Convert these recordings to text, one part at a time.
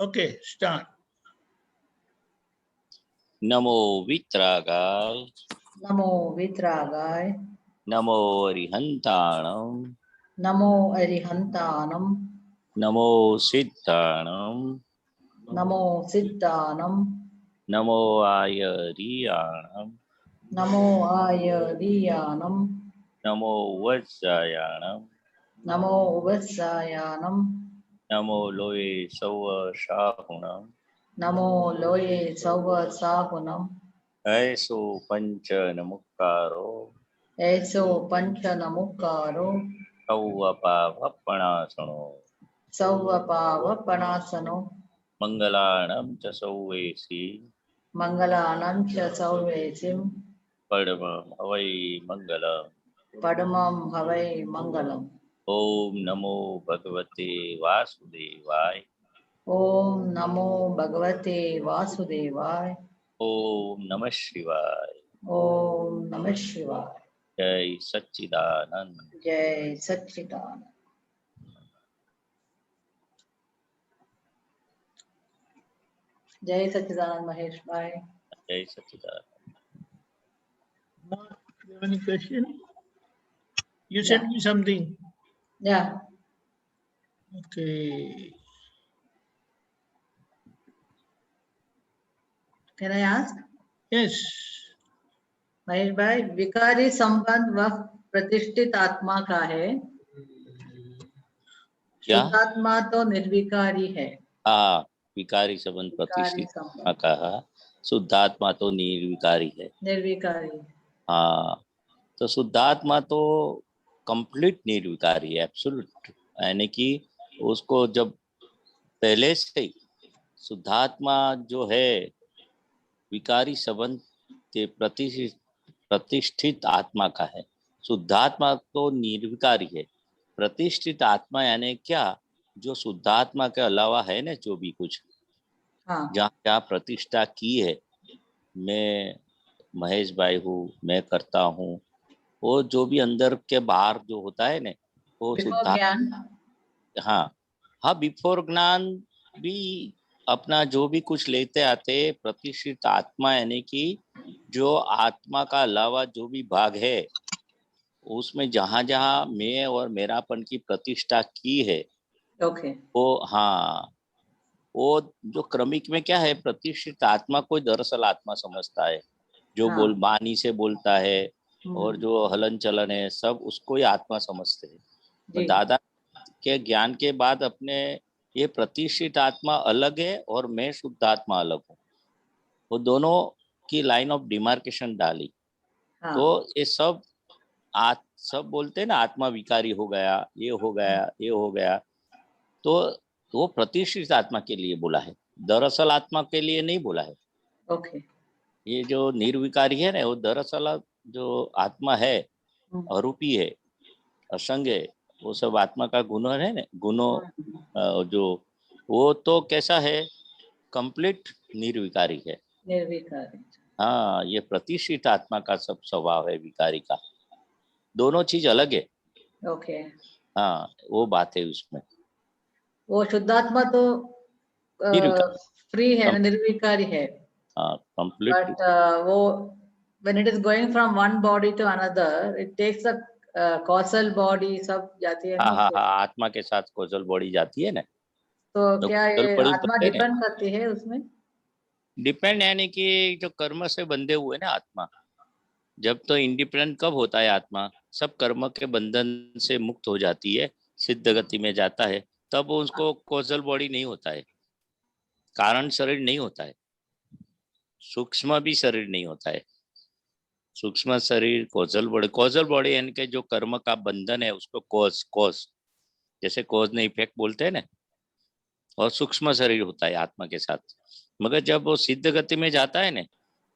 Okay, start. नमो वित्रागाय नमो वित्रागाय नमो अरिहंताणं नमो अरिहंतानम नमो सिद्धाणं नमो सिद्धानम नमो आयरियाणं नमो आयरियानम नमो वज्रायाणं नमो वत्सायानम नमो लोये सौव शाहुणं नमो लोये सौव साहुनम ऐसो पंच नमुक्कारो ऐसो पंच नमुकारो सौवपावपणासनो सौवपावपणासनो मंगलाणं च सौवेसी मंगलानं च सौवेसिम परमं हवै मंगलम् पद्मं हवै मंगलम। ओम नमो भगवते वासुदेवाय ओम नमो भगवते वासुदेवाय। ओम नमः शिवाय ओम नमः शिवाय। जय सच्चिदानंद जय सच्चिदानंद। जय सच्चिदानंद महेश भाई। जय सच्चिदानंद Mark, you have any question? You sent me something. Yeah. Okay. Can I ask? Yes. Mahesh भाई, विकारी संबंध वह प्रतिष्ठित आत्मा का है, क्या? शुद्धात्मा तो निर्विकारी है। हाँ, विकारी संबंध विकारी प्रतिष्ठित संबंध। कहा, शुद्धात्मा तो निर्विकारी है। निर्विकारी। हाँ, तो शुद्धात्मा तो कंप्लीट निर्विकारी है, एब्सोल्यूट, यानी कि उसको जब पहले से ही शुद्धात्मा जो है विकारी संबंध के प्रतिष्ठित आत्मा का है। शुद्धात्मा तो निर्विकारी है, प्रतिष्ठित आत्मा यानी क्या, जो शुद्धात्मा के अलावा है ना, जो भी कुछ हाँ। जहाँ क्या प्रतिष्ठा की है, मैं महेश भाई हूँ, मैं करता हूँ, वो जो भी अंदर के बाहर जो होता है ना, वो शुद्धात्मा। ज्ञान। हाँ हाँ, बिफोर ज्ञान भी अपना जो भी कुछ लेते आते, प्रतिष्ठित आत्मा यानी कि जो आत्मा का अलावा जो भी भाग है उसमें जहाँ जहाँ मैं और मेरापन की प्रतिष्ठा की है, ओके। वो हाँ, वो जो क्रमिक में क्या है, प्रतिष्ठित आत्मा कोई दरअसल आत्मा समझता है, जो हाँ। वाणी से बोलता है और जो हलन चलन है सब उसको ही आत्मा समझते हैं। तो दादा के ज्ञान के बाद अपने ये प्रतिष्ठित आत्मा अलग है और मैं शुद्ध आत्मा अलग हूँ, वो दोनों की लाइन ऑफ डिमार्केशन डाली। हाँ। तो ये सब सब बोलते हैं ना, आत्मा विकारी हो गया, ये हो गया, ये हो गया, तो वो प्रतिष्ठित आत्मा के लिए बोला है, दरअसल आत्मा के लिए नहीं बोला है। ओके। ये जो निर्विकारी है ना, वो दरअसल जो आत्मा है अरूपी है, असंग है, वो सब आत्मा का गुण है ना, गुणों जो वो तो कैसा है, कंप्लीट निर्विकारी है। निर्विकारी। हाँ, ये प्रतिष्ठित आत्मा का सब स्वभाव है विकारी का, दोनों चीज अलग है। ओके। हाँ, वो बात है उसमें। वो शुद्धात्मा तो फ्री है, निर्विकारी है। हाँ, कंप्लीट। बट वो when it is going from one body to another, it takes a causal body, सब जाती है ना। हाँ हाँ हाँ, आत्मा के साथ कौशल बॉडी जाती है ना, तो क्या ये बॉडी आत्मा डिपेंड करती है उसमें? डिपेंड यानी कि जो कर्म से बंधे हुए ना आत्मा, जब तो इंडिपेंडेंट कब होता है आत्मा, सब कर्म के बंधन से मुक्त हो जाती है, सिद्ध गति में जाता है, तब उसको कौशल बॉडी नहीं होता है, कारण शरीर नहीं होता है, सूक्ष्म भी शरीर नहीं होता है। सूक्ष्म शरीर कौशल बॉडी यानी कि जो कर्म का बंधन है उसको कॉज जैसे कॉज ने इफेक्ट बोलते हैं ना, और सूक्ष्म शरीर होता है आत्मा के साथ। मगर जब वो सिद्ध गति में जाता है ना,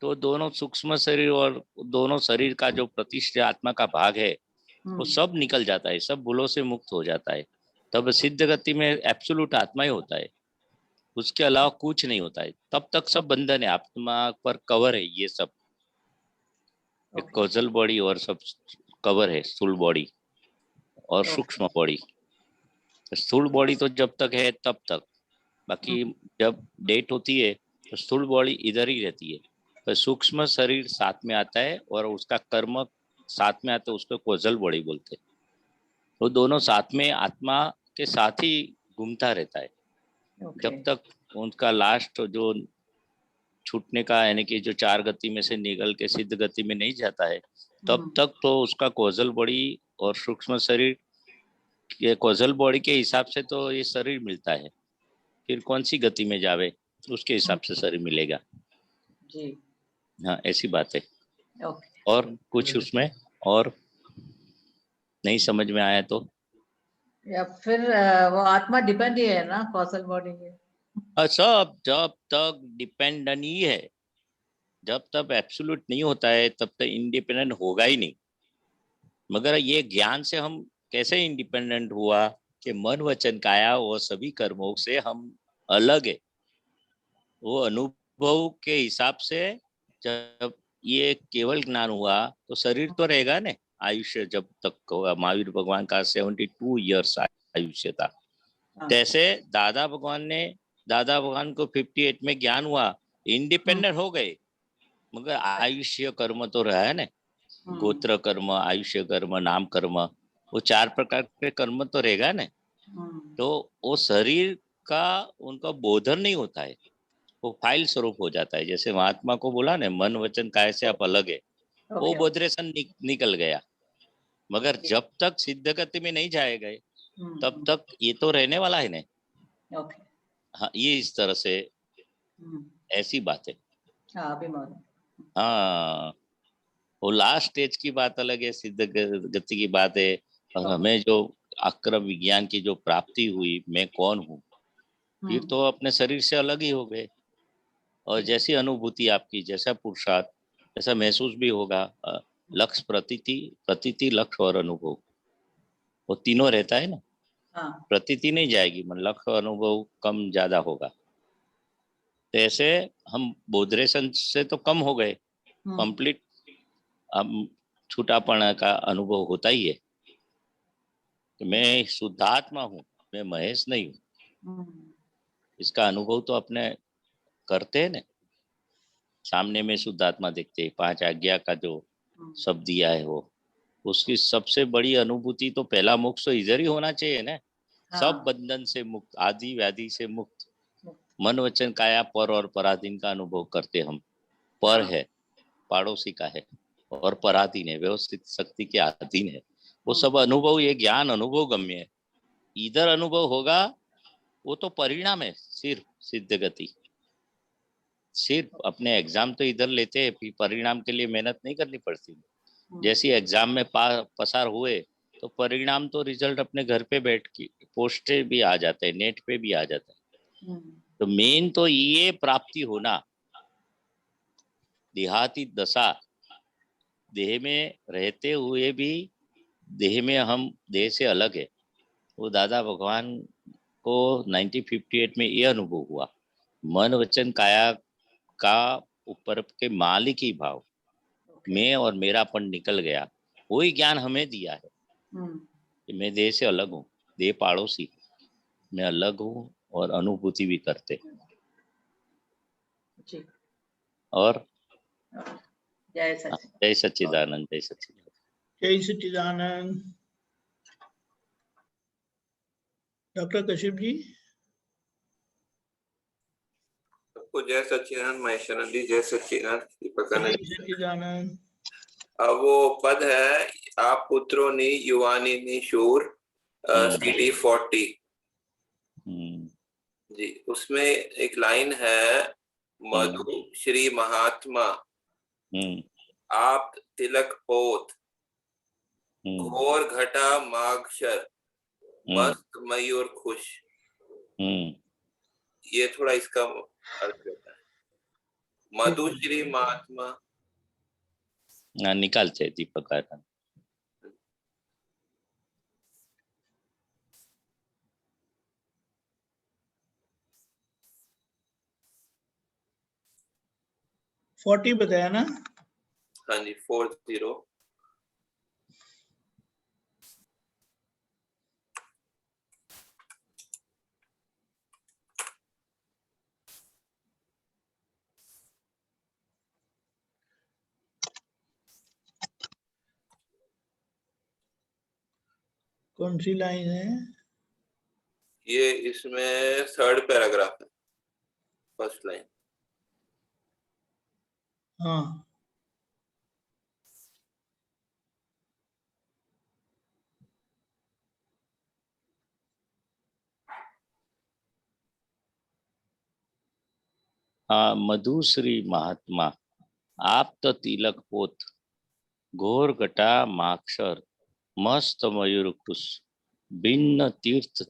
तो दोनों सूक्ष्म शरीर और दोनों शरीर का जो प्रतिष्ठित आत्मा का भाग है वो सब निकल जाता है, सब भूलों से मुक्त हो जाता है। तब सिद्ध गति में एब्सोल्यूट आत्मा ही होता है, उसके अलावा कुछ नहीं होता है। तब तक सब बंधन है, आत्मा पर कवर है ये सब, एक कॉजल बॉडी और सब कवर है, स्थूल बॉडी और सूक्ष्म बॉडी। स्थूल बॉडी तो जब तक है तब तक, बाकी जब डेथ होती है तो स्थूल बॉडी इधर ही रहती है, पर सूक्ष्म शरीर साथ में आता है और उसका कर्म साथ में आता है, उसको कॉजल बॉडी बोलते हैं। वो दोनों साथ में आत्मा के साथ ही घूमता रहता है Okay. जब तक उनका लास्ट जो छूटने का, यानी कि जो 4 गति में से निकल के सिद्ध गति में नहीं जाता है, तब तक तो उसका कॉजल बॉडी और सूक्ष्म शरीर, ये कॉजल बॉडी के हिसाब से तो ये शरीर मिलता है, फिर कौन सी गति में जावे उसके हिसाब से शरीर मिलेगा। जी। हाँ, ऐसी बात है। Okay. और कुछ उसमें और नहीं समझ में आया तो या फिर वो आत्मा डिपेंड ही है ना कॉसल बॉडी के। सब जब तक डिपेंडेंट ही है, जब तक एब्सोल्यूट नहीं होता है तब तक इंडिपेंडेंट होगा ही नहीं। मगर ये ज्ञान से हम कैसे इंडिपेंडेंट हुआ कि मन वचन काया वो सभी कर्मों से हम अलग है, वो अनुभव के हिसाब से जब ये केवल ज्ञान हुआ तो शरीर तो रहेगा ना, आयुष्य जब तक होगा। महावीर भगवान का 72 ईयर्स आयुष्य था। जैसे दादा भगवान को 58 में ज्ञान हुआ, इंडिपेंडेंट हो गए, मगर आयुष्य कर्म तो रहा है ना, गोत्र कर्म, आयुष्य कर्म, नाम कर्म, वो 4 प्रकार के कर्म तो रहेगा ना। तो वो शरीर का उनका बोधन नहीं होता है, वो फाइल स्वरूप हो जाता है। जैसे महात्मा को बोला ना, मन वचन काय से आप अलग है, वो बोधरेशन निकल गया। मगर जब तक सिद्ध गति में नहीं जाए गए तब तक ये तो रहने वाला है ना। हाँ, ये इस तरह से ऐसी बात है। हाँ, वो लास्ट स्टेज की बात अलग है, सिद्ध गति की बात है। और हमें जो अक्रम विज्ञान की जो प्राप्ति हुई, मैं कौन हूँ, फिर तो अपने शरीर से अलग ही हो गए। और जैसी अनुभूति आपकी, जैसा पुरुषार्थ, जैसा महसूस भी होगा। लक्ष्य, प्रतीति लक्ष्य और अनुभव, वो तीनों रहता है ना। प्रतीति नहीं जाएगी, मन लक्ष्य अनुभव कम ज्यादा होगा। तो ऐसे हम बोधरेशन से तो कम हो गए, कंप्लीट अब छूटापना का अनुभव होता ही है। तो मैं शुद्धात्मा हूँ, मैं महेश नहीं हूँ, इसका अनुभव तो अपने करते हैं ना। सामने में शुद्धात्मा देखते हैं, 5 आज्ञा का जो शब्द दिया है, वो उसकी सबसे बड़ी अनुभूति तो पहला मोक्ष तो इधर ही होना चाहिए ना। सब बंधन से मुक्त, आदि व्याधि से मुक्त, मन वचन काया पर और पराधीन का अनुभव करते हम। पर है, पड़ोसी का है, और पराधीन है, व्यवस्थित शक्ति के अधीन है। वो सब अनुभव, ये ज्ञान अनुभव गम्य है। इधर अनुभव होगा वो तो परिणाम है, सिर्फ सिद्ध गति। सिर्फ अपने एग्जाम तो इधर लेते हैं, फिर परिणाम के लिए मेहनत नहीं करनी पड़ती। जैसी एग्जाम में पसार हुए तो परिणाम तो रिजल्ट अपने घर पे बैठ के पोस्टे भी आ जाते हैं, नेट पे भी आ जाता है। तो मेन तो ये प्राप्ति होना, देहाती दशा, देह में रहते हुए भी देह में हम देह से अलग है। वो दादा भगवान को 1958 में ये अनुभव हुआ, मन वचन काया का ऊपर के मालिक ही भाव, मैं और मेरापन निकल गया। वही ज्ञान हमें दिया है कि मैं देह से अलग हूँ, देह पड़ोसी, मैं अलग हूँ और अनुभूति भी करते। और जय सच्चिदानंद, जय सच्चिदानंद, जय सच्चिदानंद, जय सच्चिदानंद। डॉक्टर कश्यप जी। सबको जय सच्चिदानंद, महेशानंद जी जय सच्चिदानंद, दीपकानंद जय सच्चिदानंद। अब वो पद है, आप पुत्रों ने युवानी ने शूर CD 40 जी, उसमें एक लाइन है, मधु श्री महात्मा आप तिलक पोत, घोर घटा मागशर मस्त मयूर खुश। ये थोड़ा इसका अर्थ रहता है, मधु श्री महात्मा निकालते दीपक। फोर्टी बताया ना? हाँ जी, 40। कौन सी लाइन है? ये इसमें 3rd पैराग्राफ है, 1st लाइन। हाँ, हाँ, मधुश्री महात्मा आप तो तिलक पोत घोर घटा माक्षर मस्त मयूर खुश भिन्न तीर्थ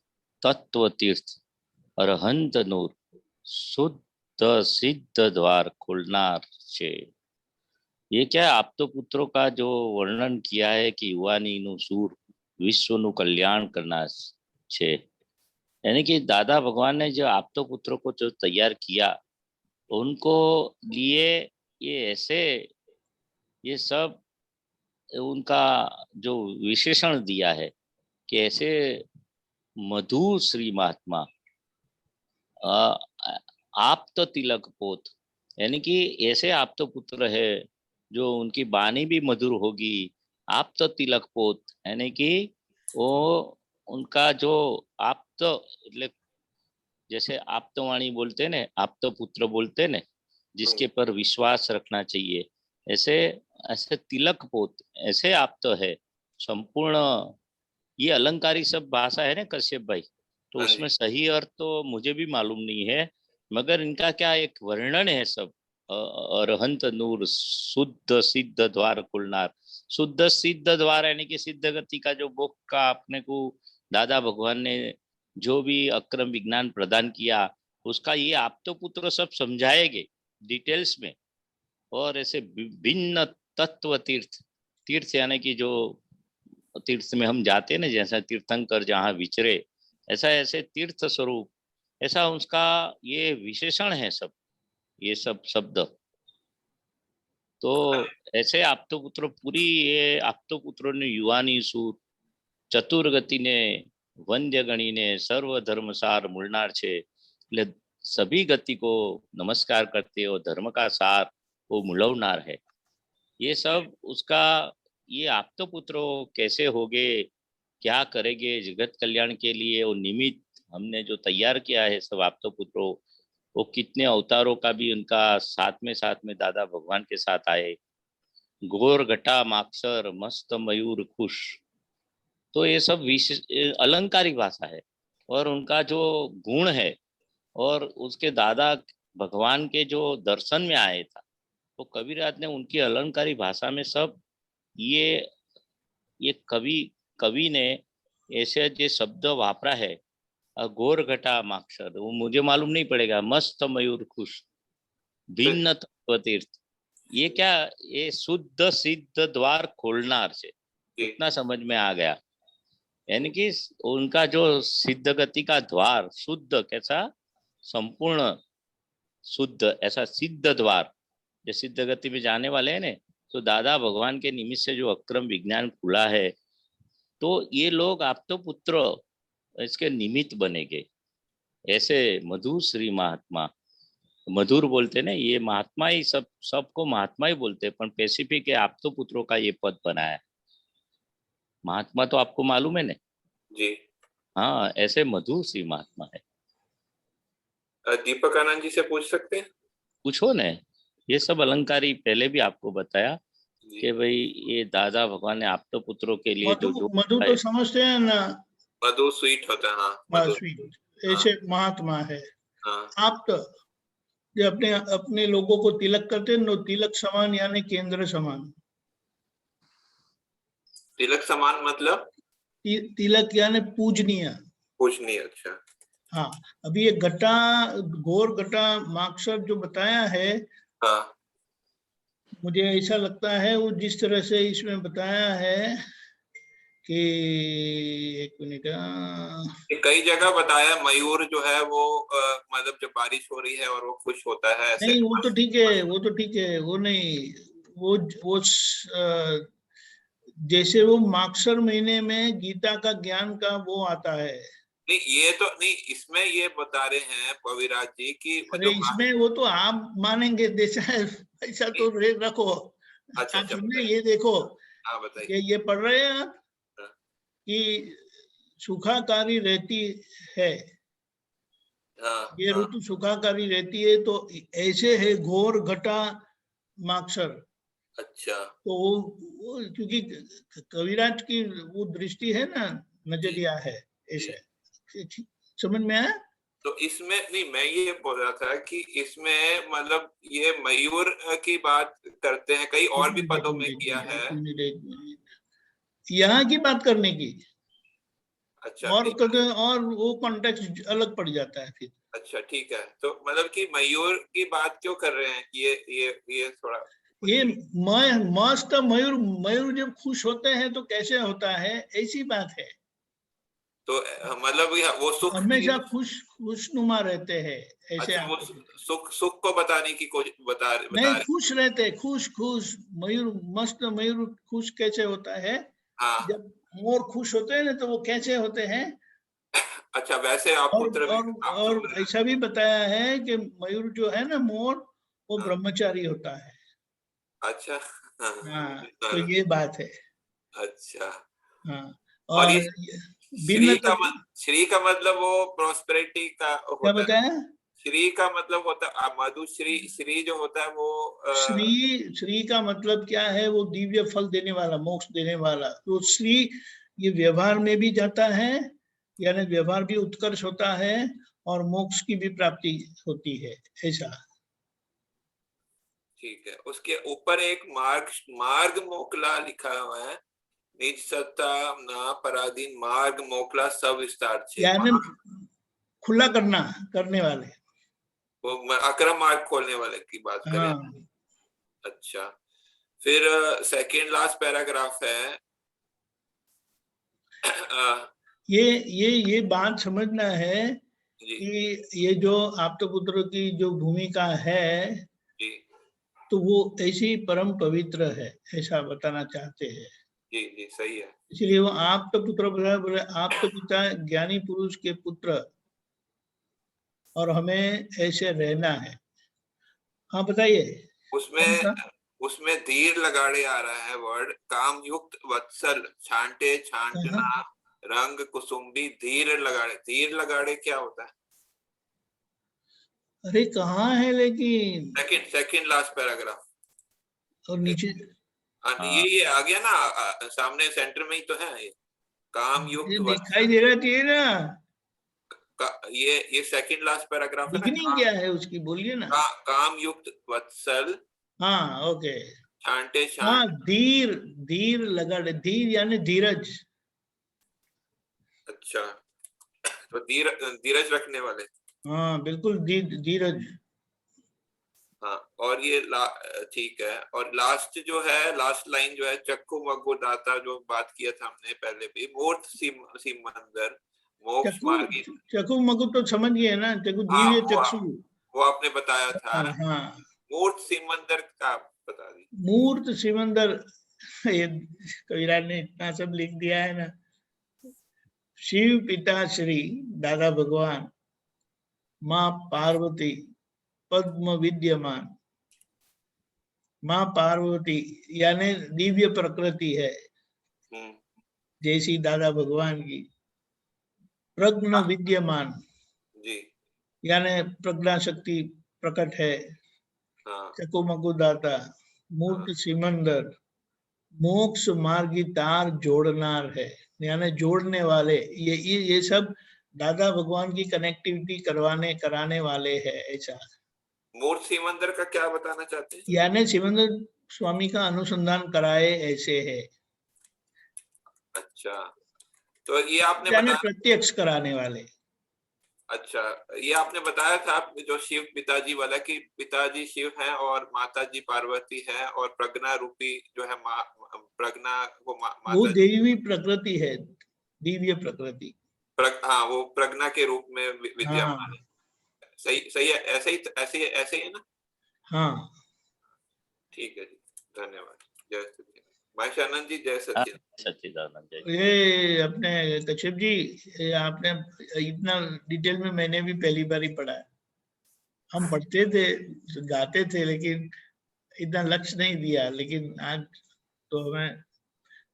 तत्व तीर्थ अरहंत नूर शुद्ध सिद्ध द्वार खुलनार छे। ये क्या है, आप तो पुत्रों का जो वर्णन किया है कि युवानी नु सूर विश्व नु कल्याण करना छे, यानी कि दादा भगवान ने जो आप तो पुत्रों को जो तैयार किया उनको लिए ये ऐसे ये सब उनका जो विशेषण दिया है कि ऐसे मधु श्री महात्मा आप तो तिलक पोत, यानी कि ऐसे आप तो पुत्र है जो उनकी बानी भी मधुर होगी। आप तो तिलक पोत यानी कि वो उनका जो आप तो जैसे आप तो वाणी बोलते ने, आप तो पुत्र बोलते ने, जिसके पर विश्वास रखना चाहिए, ऐसे ऐसे तिलक पोत ऐसे आप तो है संपूर्ण। ये अलंकारी सब भाषा है ना कश्यप भाई, तो उसमें सही अर्थ तो मुझे भी मालूम नहीं है, मगर इनका क्या एक वर्णन है सब। अरहंत नूर शुद्ध सिद्ध द्वार खुलनार, शुद्ध सिद्ध द्वार यानी कि सिद्ध गति का जो बुक का अपने को दादा भगवान ने जो भी अक्रम विज्ञान प्रदान किया उसका ये आप तो पुत्र सब समझाएंगे डिटेल्स में। और ऐसे भिन्न तत्व तीर्थ, तीर्थ यानी कि जो तीर्थ में हम जाते हैं ना, जैसा तीर्थंकर जहाँ विचरे, ऐसा ऐसे तीर्थ स्वरूप, ऐसा उसका ये विशेषण है सब, ये सब शब्द। तो ऐसे आप तो पुत्र पूरी ये आप तो पुत्रों ने युवानी सूर चतुर्गति ने वंद्य गणी ने सर्व धर्मसार मूलनार छे, એટલે सभी गति को नमस्कार करते हो, धर्म का सार वो मूलवनार है। ये सब उसका ये आप तो पुत्रों कैसे होगे, क्या करेंगे जगत कल्याण के लिए, वो निमित्त हमने जो तैयार किया है सब आप तो पुत्रों, वो कितने अवतारों का भी उनका साथ में दादा भगवान के साथ आए। घोर घटा माक्षर मस्त मयूर खुश, तो ये सब विशेष अलंकारिक भाषा है। और उनका जो गुण है और उसके दादा भगवान के जो दर्शन में आए था, तो कबीरदास ने उनकी अलंकारी भाषा में सब ये कवि ने ऐसे जो शब्द वापरा है, घोर घटा माक्षर, वो मुझे मालूम नहीं पड़ेगा, मस्त मयूर खुश भिन्न तत्व तीर्थ, ये क्या, ये शुद्ध सिद्ध द्वार खोलनार से, इतना समझ में आ गया। यानी कि उनका जो सिद्ध गति का द्वार शुद्ध कैसा संपूर्ण शुद्ध ऐसा सिद्ध द्वार, जो सिद्ध गति में जाने वाले हैं ना, तो दादा भगवान के निमित्त से जो अक्रम विज्ञान खुला है, तो ये लोग आप तो पुत्र इसके निमित्त बनेंगे। ऐसे मधु श्री महात्मा, मधुर बोलते ना, ये महात्मा ही सबको महात्मा ही बोलते, पर स्पेसिफिक है आप तो पुत्रों का ये पद बनाया। महात्मा तो आपको मालूम है ना जी। हाँ, ऐसे मधु श्री महात्मा है। दीपक आनंद जी से पूछ सकते हैं? पूछो ने, ये सब अलंकारी पहले भी आपको बताया कि भाई ये दादा भगवान ने आप तो पुत्रों के लिए मधु तो समझते हैं ना, मधु स्वीट होता है। हाँ, मधु स्वीट ऐसे महात्मा है। आप तो जो अपने लोगों को तिलक करते हैं, तिलक समान यानी केंद्र समान। तिलक समान मतलब तिलक यानी पूजनीय। पूजनीय, अच्छा। हाँ, अभी ये घटा घोर घटा माक्षर जो बताया है, हाँ, मुझे ऐसा लगता है वो जिस तरह से इसमें बताया है कि एक मिनट, कई जगह बताया मयूर जो है वो मतलब जब बारिश हो रही है और वो खुश होता है ऐसे। नहीं, वो तो ठीक है, वो तो ठीक है, वो नहीं, वो जैसे वो माक्षर महीने में गीता का ज्ञान का वो आता है। नहीं, ये तो नहीं, इसमें ये बता रहे हैं कविराज जी की अरे इसमें वो तो आप मानेंगे, जैसा ऐसा तो रखो। अच्छा, आप सुनिए, ये देखो, हाँ बताइए। ये पढ़ रहे हैं आप कि सुखाकारी रहती है, हाँ ये हाँ ऋतु सुखाकारी रहती है, तो ऐसे है घोर घटा माक्षर। अच्छा तो वो क्योंकि कविराज की वो दृष्टि है ना, नजरिया है, जी। ऐसा समझ में आया? तो इसमें नहीं, मैं ये बोल रहा था कि इसमें मतलब ये मयूर की बात करते हैं, कई और भी पदों में किया है। एक मिनट, यहाँ की बात करने की, अच्छा और कदे और वो कॉन्टेक्स्ट अलग पड़ जाता है फिर। अच्छा ठीक है, तो मतलब कि मयूर की बात क्यों कर रहे हैं, ये थोड़ा ये मस्त मयूर, मयूर जब खुश होते हैं तो कैसे होता है, ऐसी बात है। तो मतलब वो सुख की, हमेशा खुशनुमा रहते हैं, ऐसे अच्छा वो आप सुख सुख को बताने की कोशिश बता नहीं, रहे। खुश रहते, खुश खुश मयूर, मस्त मयूर खुश कैसे होता है, हाँ जब मोर खुश होते हैं ना तो वो कैसे होते हैं। अच्छा, वैसे आप और पुत्र और आप और सुन रहे हैं। ऐसा भी बताया है कि मयूर जो है ना, मोर, वो हाँ, ब्रह्मचारी होता है। अच्छा हाँ, हाँ, तो हाँ, ये बात है। अच्छा। हाँ, और ये और भिन्न तत्व श्री का मतलब वो प्रॉस्पेरिटी का क्या होता है। बताया? श्री का मतलब होता है मधुश्री, श्री जो होता है वो श्री का मतलब क्या है? वो दिव्य फल देने वाला, मोक्ष देने वाला। तो श्री ये व्यवहार में भी जाता है, यानी व्यवहार भी उत्कर्ष होता है और मोक्ष की भी प्राप्ति होती है, ऐसा। ठीक है। उसके ऊपर एक मार्ग मार्ग मोकला लिखा हुआ है, निज सत्ता ना पराधीन मार्ग मोकला सब विस्तार छे। यानी खुला करना, करने वाले। वो अक्रम मार्ग खोलने वाले की बात करें। हाँ, अच्छा, फिर सेकेंड लास्ट पैराग्राफ है। ये बात समझना है जी कि ये जो आप्तपुत्र की जो भूमिका है, जी तो वो ऐसी परम पवित्र है, ऐसा बताना चाहते हैं। जी जी सही है। इसलिए वो आप तो पुत्र बोले, आप तो पिता ज्ञानी पुरुष के पुत्र, और हमें ऐसे रहना है। हाँ बताइए, कौन उसमें सा? उसमें धीर लगाड़े आ रहा है वर्ड, काम युक्त वत्सल छांटे हाँ, छांटना रंग कुसुम्बी धीर लगाड़े क्या होता है? अरे कहाँ है लेकिन, सेकंड सेकंड लास्ट पैराग्राफ। और नीचे हाँ ये आ गया ना, सामने सेंटर में ही तो है ये, काम ये युक्त दिखाई वत्सल दे रहा चाहिए ना। ये सेकंड लास्ट पैराग्राफ है ना, बिगिनिंग क्या है उसकी, बोलिए ना। काम युक्त वत्सल हाँ, ओके। छांटे हाँ, छांट। धीर, धीर लगा, धीर यानी धीरज। अच्छा, तो धीरज रखने वाले। हाँ बिल्कुल, धीरज। हाँ, और ये ठीक है। और लास्ट जो है, लास्ट लाइन जो है, चक्कू मग्गू दाता, जो बात किया था हमने पहले भी, मूर्त सिमंदर मोक्ष चकु, मार्गी। चकु मकु तो समझ गए ना, चकु हाँ दिव्य चक्षु। वो आपने बताया था। हाँ हाँ, मूर्त सिमंदर का बता दी। मूर्त सिमंदर, ये कविराज ने इतना सब लिख दिया है ना। शिव पिता श्री दादा भगवान, माँ पार्वती पद्म विद्यमान। माँ पार्वती यानी दिव्य प्रकृति है, हम्म जैसी दादा भगवान की। प्रज्ञ विद्यमान जी यानी प्रज्ञा शक्ति प्रकट है। हाँ चकुमकु दाता, हाँ मूर्त सिमंदर, मोक्ष मार्गी तार जोड़नार है, यानी जोड़ने वाले। ये सब दादा भगवान की कनेक्टिविटी करवाने कराने वाले हैं, ऐसा। मूर्त सिमंदर का क्या बताना चाहते हैं? यानी सिमंदर स्वामी का अनुसंधान कराए, ऐसे है। अच्छा, तो ये आपने यानी बताया। प्रत्यक्ष कराने वाले। अच्छा, ये आपने बताया था जो शिव पिताजी वाला, कि पिताजी शिव हैं और माता जी पार्वती है, और प्रज्ञा रूपी जो है प्रज्ञा वो वो माता जी। देवी प्रकृति है, दिव्य प्रकृति। हाँ, वो प्रज्ञा के रूप में विद्यमान हाँ है। सही सही है, ऐसे ही है ना। हाँ, ठीक है जी, धन्यवाद। जय सच्चिदानंद भाई शानंद जी, जय हाँ, सच्चिदानंद। सच्चिदानंद जय। ये अपने कश्यप जी, ये आपने इतना डिटेल में मैंने भी पहली बार ही पढ़ा है। हम पढ़ते थे, गाते थे, लेकिन इतना लक्ष्य नहीं दिया। लेकिन आज तो हमें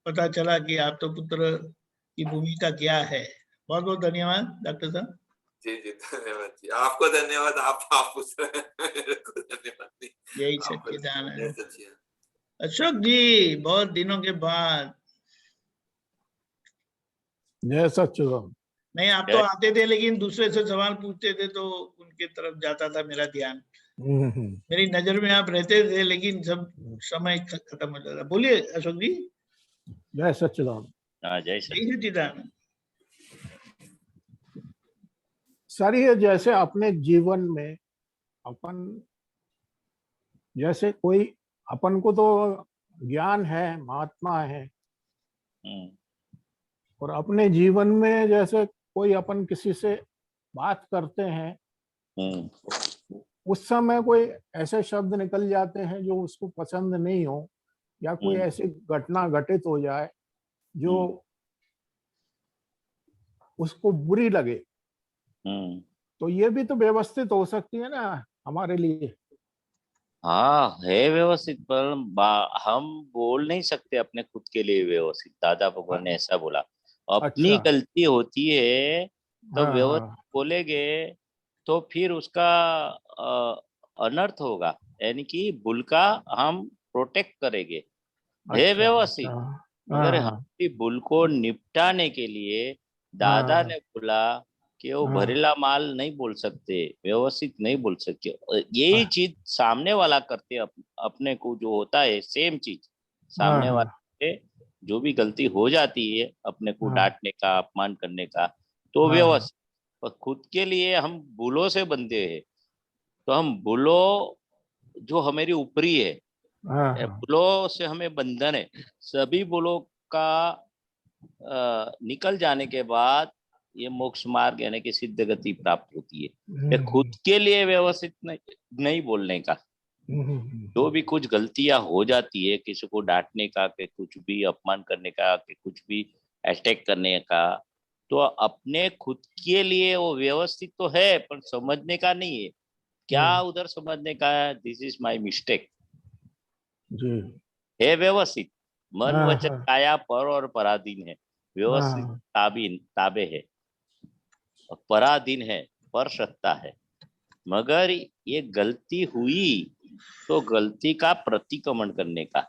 पता चला कि आप तो पुत्र की भूमिका क्या है। बहुत बहुत धन्यवाद डॉक्टर साहब। जी जी धन्यवाद जी, आपको धन्यवाद। आप पूछ रहे हैं, मेरे को धन्यवाद नहीं। जय आप सच्चिदानंद। जय सच्चिदानंद। अशोक जी बहुत दिनों के बाद। जय सच्चिदानंद। नहीं आप तो आते थे लेकिन दूसरे से सवाल पूछते थे तो उनके तरफ जाता था मेरा ध्यान। मेरी नजर में आप रहते थे लेकिन सब समय खत्म हो जाता। बोलिए अशोक जी। जय सच्चिदानंद। हाँ, जय जय सच्चिदानंद। सर ये जैसे अपने जीवन में अपन, जैसे कोई अपन को तो ज्ञान है, महात्मा है, और अपने जीवन में जैसे कोई अपन किसी से बात करते हैं, उस समय कोई ऐसे शब्द निकल जाते हैं जो उसको पसंद नहीं हो, या कोई ऐसी घटना घटित हो जाए जो उसको बुरी लगे, तो ये भी तो व्यवस्थित हो सकती है ना हमारे लिए। हाँ है व्यवस्थित, पर हम बोल नहीं सकते अपने खुद के लिए व्यवस्थित। दादा भगवान ने ऐसा बोला, अपनी अच्छा। गलती होती है तो हाँ, व्यवस्थित हाँ, बोलेंगे तो फिर उसका अनर्थ होगा, यानी कि भूल का हम प्रोटेक्ट करेंगे। है अच्छा, व्यवस्थित, अच्छा, मगर हाँ, हमारी भूल को निपटाने के लिए दादा हाँ, ने बोला कि वो हाँ, भरेला माल नहीं बोल सकते, व्यवस्थित नहीं बोल सकते। और यही चीज सामने वाला करते अपने को जो होता है, सेम चीज हाँ, सामने हाँ, वाले से जो भी गलती हो जाती है अपने को हाँ, डांटने का, अपमान करने का, तो हाँ, हाँ, व्यवस्थित। पर खुद के लिए हम भूलों से बंधे हैं, तो हम भूलों जो हमारी ऊपरी है, हाँ, हाँ, भूलों से हमें बंधन है। सभी भूलों का निकल जाने के बाद ये मोक्ष मार्ग यानी कि सिद्ध गति प्राप्त होती है। ये खुद के लिए व्यवस्थित नहीं बोलने का। जो भी कुछ गलतियां हो जाती है, किसी को डांटने का, कि कुछ भी अपमान करने का, कि कुछ भी अटैक करने का, तो अपने खुद के लिए वो व्यवस्थित तो है, पर समझने का नहीं है। क्या उधर समझने का है, दिस इज माई मिस्टेक। जी, है व्यवस्थित, मन हाँ, वचन हाँ, काया पर और पराधीन है। व्यवस्थित हाँ, ताबे है, और पराधीन है, पर सत्ता है। मगर ये गलती हुई तो गलती का प्रतिक्रमण करने का।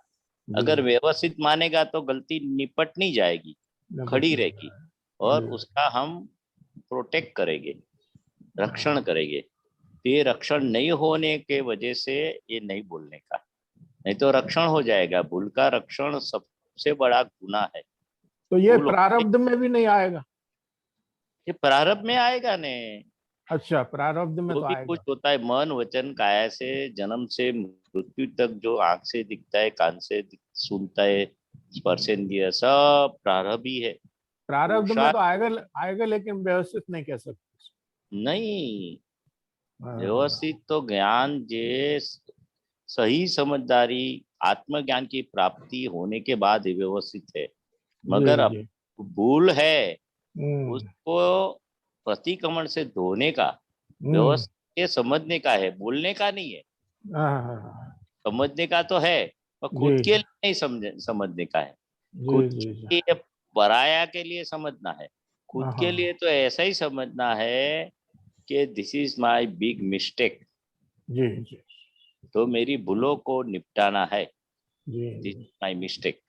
अगर व्यवस्थित मानेगा तो गलती निपट नहीं जाएगी, खड़ी रहेगी, और उसका हम प्रोटेक्ट करेंगे, रक्षण करेंगे। ये रक्षण नहीं होने के वजह से ये नहीं बोलने का, नहीं तो रक्षण हो जाएगा। भूल का रक्षण सबसे बड़ा गुनाह है। तो ये भूल प्रारब्ध में भी नहीं आएगा? ये प्रारब्ध में आएगा ने। अच्छा, प्रारब्ध में जो तो भी आएगा। कुछ होता है मन वचन काया से, जन्म से मृत्यु तक, जो आंख से दिखता है, कान से सुनता है, स्पर्शेंद्रिय, सब प्रारब्ध ही है। प्रारब्ध में तो पुरुषार्थ आएगा, आएगा, लेकिन व्यवस्थित नहीं कह सकते। नहीं, हाँ, व्यवस्थित तो ज्ञान जे सही समझदारी, आत्मज्ञान की प्राप्ति होने के बाद ही व्यवस्थित है। जी, मगर अब जी, भूल है, हम्म, उसको प्रतिक्रमण से धोने का, हम्म, व्यवस्थित ये समझने का है, बोलने का नहीं है। हाँ, हाँ, समझने का तो है, पर खुद जी, के लिए नहीं समझने का है। जी, खुद जी, जी, के लिए, पराया के लिए समझना है। खुद हाँ, के हाँ, लिए तो ऐसा ही समझना है कि this is my big mistake, जी, जी, तो मेरी भूलों को निपटाना है, जी, दिस इज माय मिस्टेक।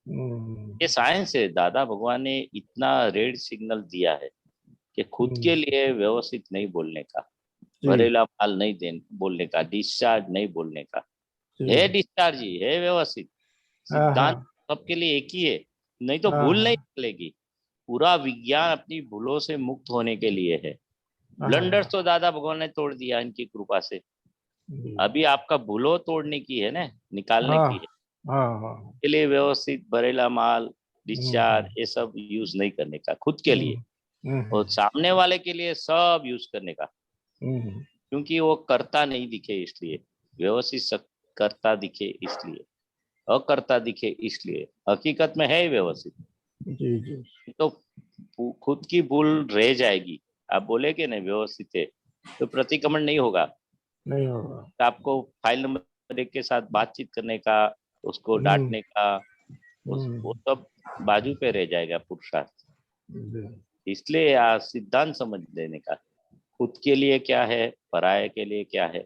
हम्म, ये साइंस है। दादा भगवान ने इतना रेड सिग्नल दिया है कि खुद के लिए व्यवस्थित नहीं बोलने का, जी, भरेला माल नहीं बोलने का, डिस्चार्ज नहीं बोलने का। है जी, डिस्चार्ज ही है व्यवस्थित। हाँ, सिद्धांत हाँ, सबके लिए एक ही है, नहीं तो हाँ, भूल नहीं हाँ, निकलेगी। पूरा विज्ञान अपनी भूलों से मुक्त होने के लिए है। ब्लंडर्स हाँ, तो दादा भगवान ने तोड़ दिया इनकी कृपा से। जी, अभी आपका भूलों तोड़ने की है ना, निकालने हाँ, की है। हाँ, हाँ, के लिए व्यवस्थित भरेला माल, डिस्चार्ज, हम्म, ये सब यूज नहीं करने का खुद के लिए, हम्म, और सामने वाले के लिए सब यूज करने का। हम्म, क्योंकि वो करता नहीं दिखे इसलिए, व्यवस्थित करता दिखे इसलिए, अकर्ता दिखे इसलिए, हकीकत में है व्यवस्थित। जी, जी, तो खुद की भूल रह जाएगी। आप बोलेगे ना व्यवस्थित है, तो प्रतिक्रमण नहीं होगा। नहीं होगा। तो आपको फाइल नंबर 1 के साथ बातचीत करने का, उसको हम्म, डांटने का, वो सब बाजू पे रह जाएगा पुरुषार्थ। जी। इसलिए सिद्धांत समझ लेने का, खुद के लिए क्या है, पराये के लिए क्या है,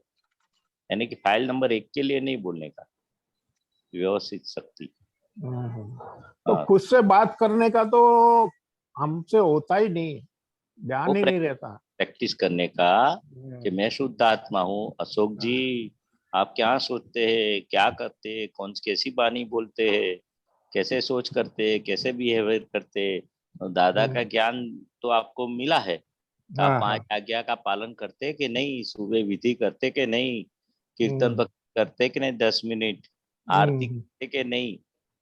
यानी कि फाइल नंबर 1 के लिए नहीं बोलने का, व्यवस्थित शक्ति। तो हाँ। खुद से बात करने का तो हमसे होता ही नहीं, ध्यान वो ही नहीं रहता। प्रैक्टिस करने का कि मैं शुद्ध आत्मा हूँ। अशोक जी, आप क्या सोचते हैं, क्या करते हैं, कैसी वाणी बोलते हैं, कैसे सोच करते हैं, कैसे बिहेवियर करते हैं। तो दादा का ज्ञान तो आपको मिला है, तो आप 5 आज्ञा का पालन करते कि नहीं, सुबह विधि करते कि नहीं, कीर्तन भक्ति करते कि नहीं, 10 मिनट आरती करते कि नहीं।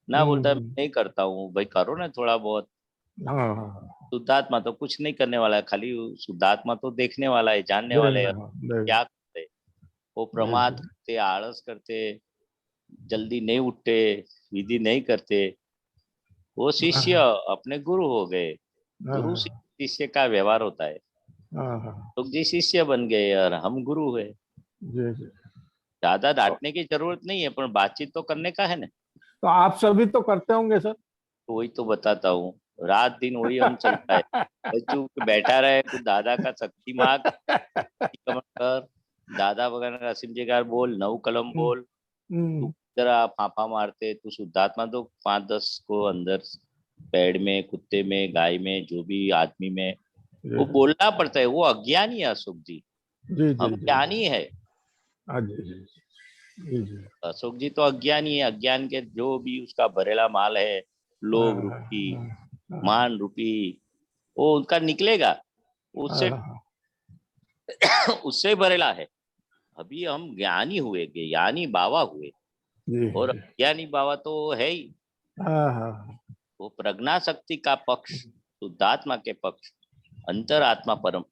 ना बोलता मैं नहीं करता हूँ, भाई करो ना थोड़ा बहुत। शुद्धात्मा तो कुछ नहीं करने वाला है, खाली शुद्धात्मा तो देखने वाला है, जानने वाले है क्या करते। वो प्रमाद करते, आलस करते, जल्दी नहीं उठते, विधि नहीं करते। वो शिष्य अपने गुरु हो गए। गुरु से शिष्य का व्यवहार होता है। तो जी शिष्य बन गए और हम गुरु हुए। ज्यादा डांटने की जरूरत नहीं है, पर बातचीत तो करने का है ना। तो आप सभी तो करते होंगे सर। तो वही तो बताता हूँ, रात दिन वही हम चलता है। चुप बैठा रहे, कुछ दादा का शक्ति मांग कर, दादा वगैरह असीम जी का बोल, 9 कलम बोल, तू जरा फाफा मारते, तू शुद्धात्मा तो 5-10 को अंदर, पेड़ में, कुत्ते में, गाय में, जो भी आदमी में वो बोलना पड़ता है। वो अज्ञानी है अशोक जी, हम ज्ञानी है। अशोक जी तो अज्ञानी है। अज्ञान के जो भी उसका भरेला माल है, लोभ रूपी, मान रूपी, वो उनका निकलेगा, उससे उससे भरेला है। अभी हम ज्ञानी हुए, ज्ञानी बाबा हुए, और अज्ञानी बाबा तो है ही। वो प्रज्ञा शक्ति का पक्ष, शुद्धात्मा के पक्ष, अंतरात्मा परम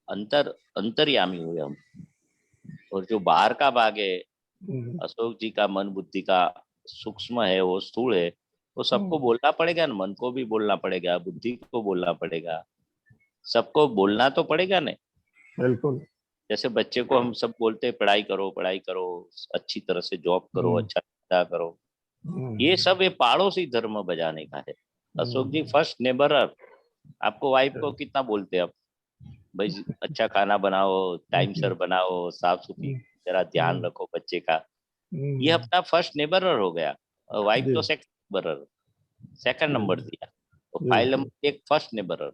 अंतर्यामी हुए हम। और जो बाहर का भाग है अशोक जी का, मन बुद्धि का सूक्ष्म है, वो स्थूल है, वो सबको बोलना पड़ेगा ना। मन को भी बोलना पड़ेगा, बुद्धि को बोलना पड़ेगा, सबको बोलना तो पड़ेगा ना। बिल्कुल। जैसे बच्चे को हम सब बोलते हैं पढ़ाई करो, अच्छी तरह से जॉब करो, अच्छा धंधा करो, ये सब ये पड़ोसी धर्म बजाने का है। अशोक जी फर्स्ट नेबरर। आपको वाइफ को कितना बोलते हैं आप, भाई अच्छा खाना बनाओ, टाइम सर बनाओ, साफ सुथरी जरा ध्यान रखो बच्चे का। ये अपना फर्स्ट नेबरर हो गया। और वाइफ तो सेकंड नंबर दिया, तो फाइल नंबर 1 फर्स्ट नेबरर।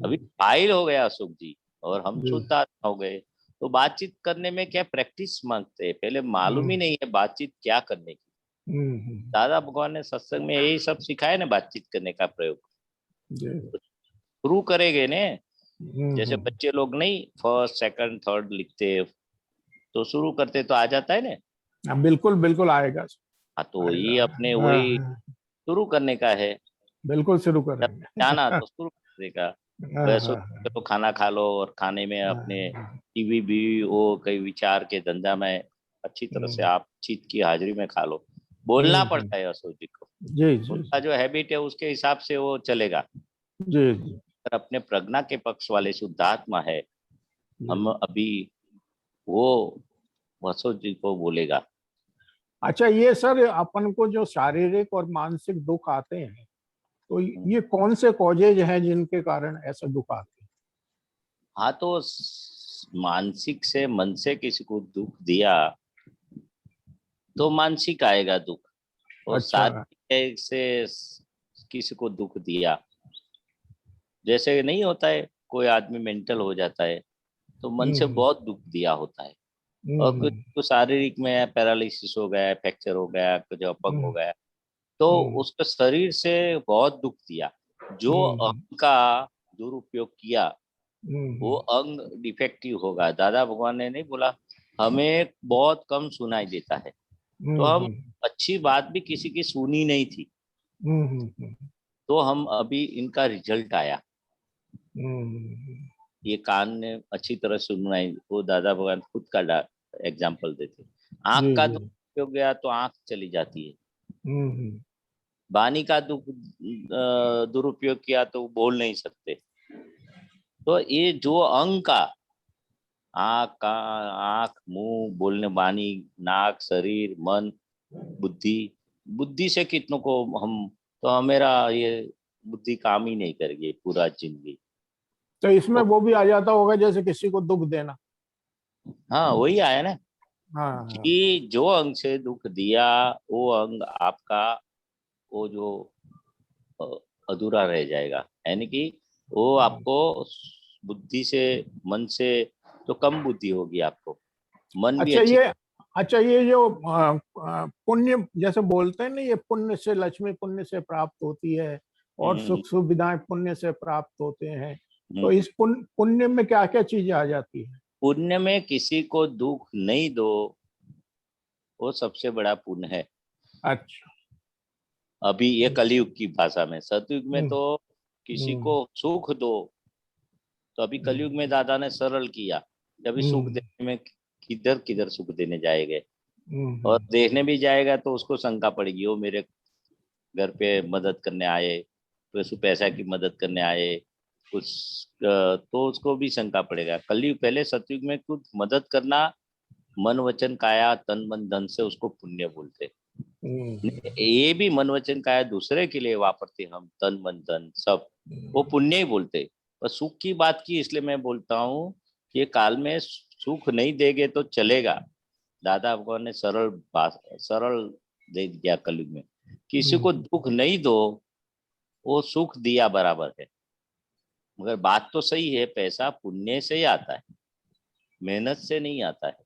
अभी फाइल हो गया अशोक जी, और हम शुद्ध आत्मा हो गए। तो बातचीत करने में क्या प्रैक्टिस मांगते हैं, पहले मालूम ही नहीं है बातचीत क्या करने की। दादा भगवान ने सत्संग में यही सब सिखाया ना, बातचीत करने का प्रयोग। शुरू करेंगे ने, जैसे बच्चे लोग नहीं फर्स्ट सेकंड थर्ड लिखते, तो शुरू करते तो आ जाता है ना। बिल्कुल बिल्कुल आएगा। हाँ, तो ये अपने वही शुरू करने का है। बिल्कुल शुरू करेंगे। जाना तो शुरू करने का। वैसे तो खाना खा लो, और खाने में अपने टीवी भी वो कई विचार के धंधा में अच्छी तरह से आप चीत की हाजिरी में खा लो। बोलना पड़ता है अशोक जी को, उनका जो हैबिट है उसके हिसाब से वो चलेगा। पर अपने प्रज्ञा के पक्ष वाले शुद्धात्मा है, हम अभी वो अशोक जी को बोलेगा। अच्छा, ये सर अपन को जो शारीरिक और मानसिक दुख आते हैं, तो ये कौन से कॉजेज हैं जिनके कारण ऐसा दुख आते हैं? हाँ, तो मानसिक से, मन से किसी को दुख दिया तो मानसिक आएगा दुख, और शारीरिक से किसी को दुख दिया, जैसे नहीं होता है कोई आदमी मेंटल हो जाता है तो मन से बहुत दुख दिया होता है। और कुछ शारीरिक में पैरालिसिस हो गया, फ्रैक्चर हो गया, कुछ अपंग हो गया, तो उसके शरीर से बहुत दुख दिया। जो अंग का दुरुपयोग किया वो अंग डिफेक्टिव होगा। दादा भगवान ने नहीं बोला हमें बहुत कम सुनाई देता है, तो हम अच्छी बात भी किसी की सुनी नहीं थी, तो हम अभी इनका रिजल्ट आया। ये कान ने अच्छी तरह सुनाई, वो दादा भगवान खुद का एग्जाम्पल देते। आंख का दुरुपयोग गया तो आंख चली जाती है। वाणी का दुरुपयोग किया तो बोल नहीं सकते। तो ये जो अंग का, आंख, मुंह, बोलने, वाणी, नाक, शरीर, मन, बुद्धि, बुद्धि से कितनों को हम, तो मेरा ये बुद्धि काम ही नहीं करेगी पूरा जिंदगी। तो इसमें वो भी आ जाता होगा जैसे किसी को दुख देना। हाँ वही आया ना हाँ कि जो अंग से दुख दिया वो अंग आपका वो जो अ, अधूरा रह जाएगा, यानी कि वो आपको बुद्धि से, मन से तो कम बुद्धि होगी आपको, मन भी अच्छी। अच्छा ये जो पुण्य जैसे बोलते हैं ना, ये पुण्य से लक्ष्मी पुण्य से प्राप्त होती है और हम्म, सुख सुविधाएं पुण्य से प्राप्त होते हैं, तो हम्म। इस पुण्य में क्या क्या चीजें आ जाती है? पुण्य में किसी को दुख नहीं दो, वो सबसे बड़ा पुण्य है। अच्छा। अभी ये कलयुग की भाषा में, सतयुग में हम्म, तो किसी हम्म, को सुख दो, तो अभी कलयुग में दादा ने सरल किया कि अभी सुख हम्म, देने में किधर किधर सुख देने जाएंगे, और हम्म, देखने भी जाएगा तो उसको शंका पड़ेगी, वो मेरे घर पे मदद करने आए, तो उसको पैसा की मदद करने आए कुछ, तो उसको भी शंका पड़ेगा। कलयुग, पहले सतयुग में कुछ मदद करना मन वचन काया तन मन धन से उसको पुण्य बोलते। ये भी मन वचन काया दूसरे के लिए वापरते हम, तन मन धन सब, वो पुण्य ही बोलते। पर सुख की बात की इसलिए मैं बोलता हूँ कि ये काल में सुख नहीं देंगे तो चलेगा। दादा भगवान ने सरल बात, सरल दे दिया कलयुग में, किसी को दुख नहीं दो, वो सुख दिया बराबर है। मगर बात तो सही है, पैसा पुण्य से ही आता है, मेहनत से नहीं आता है।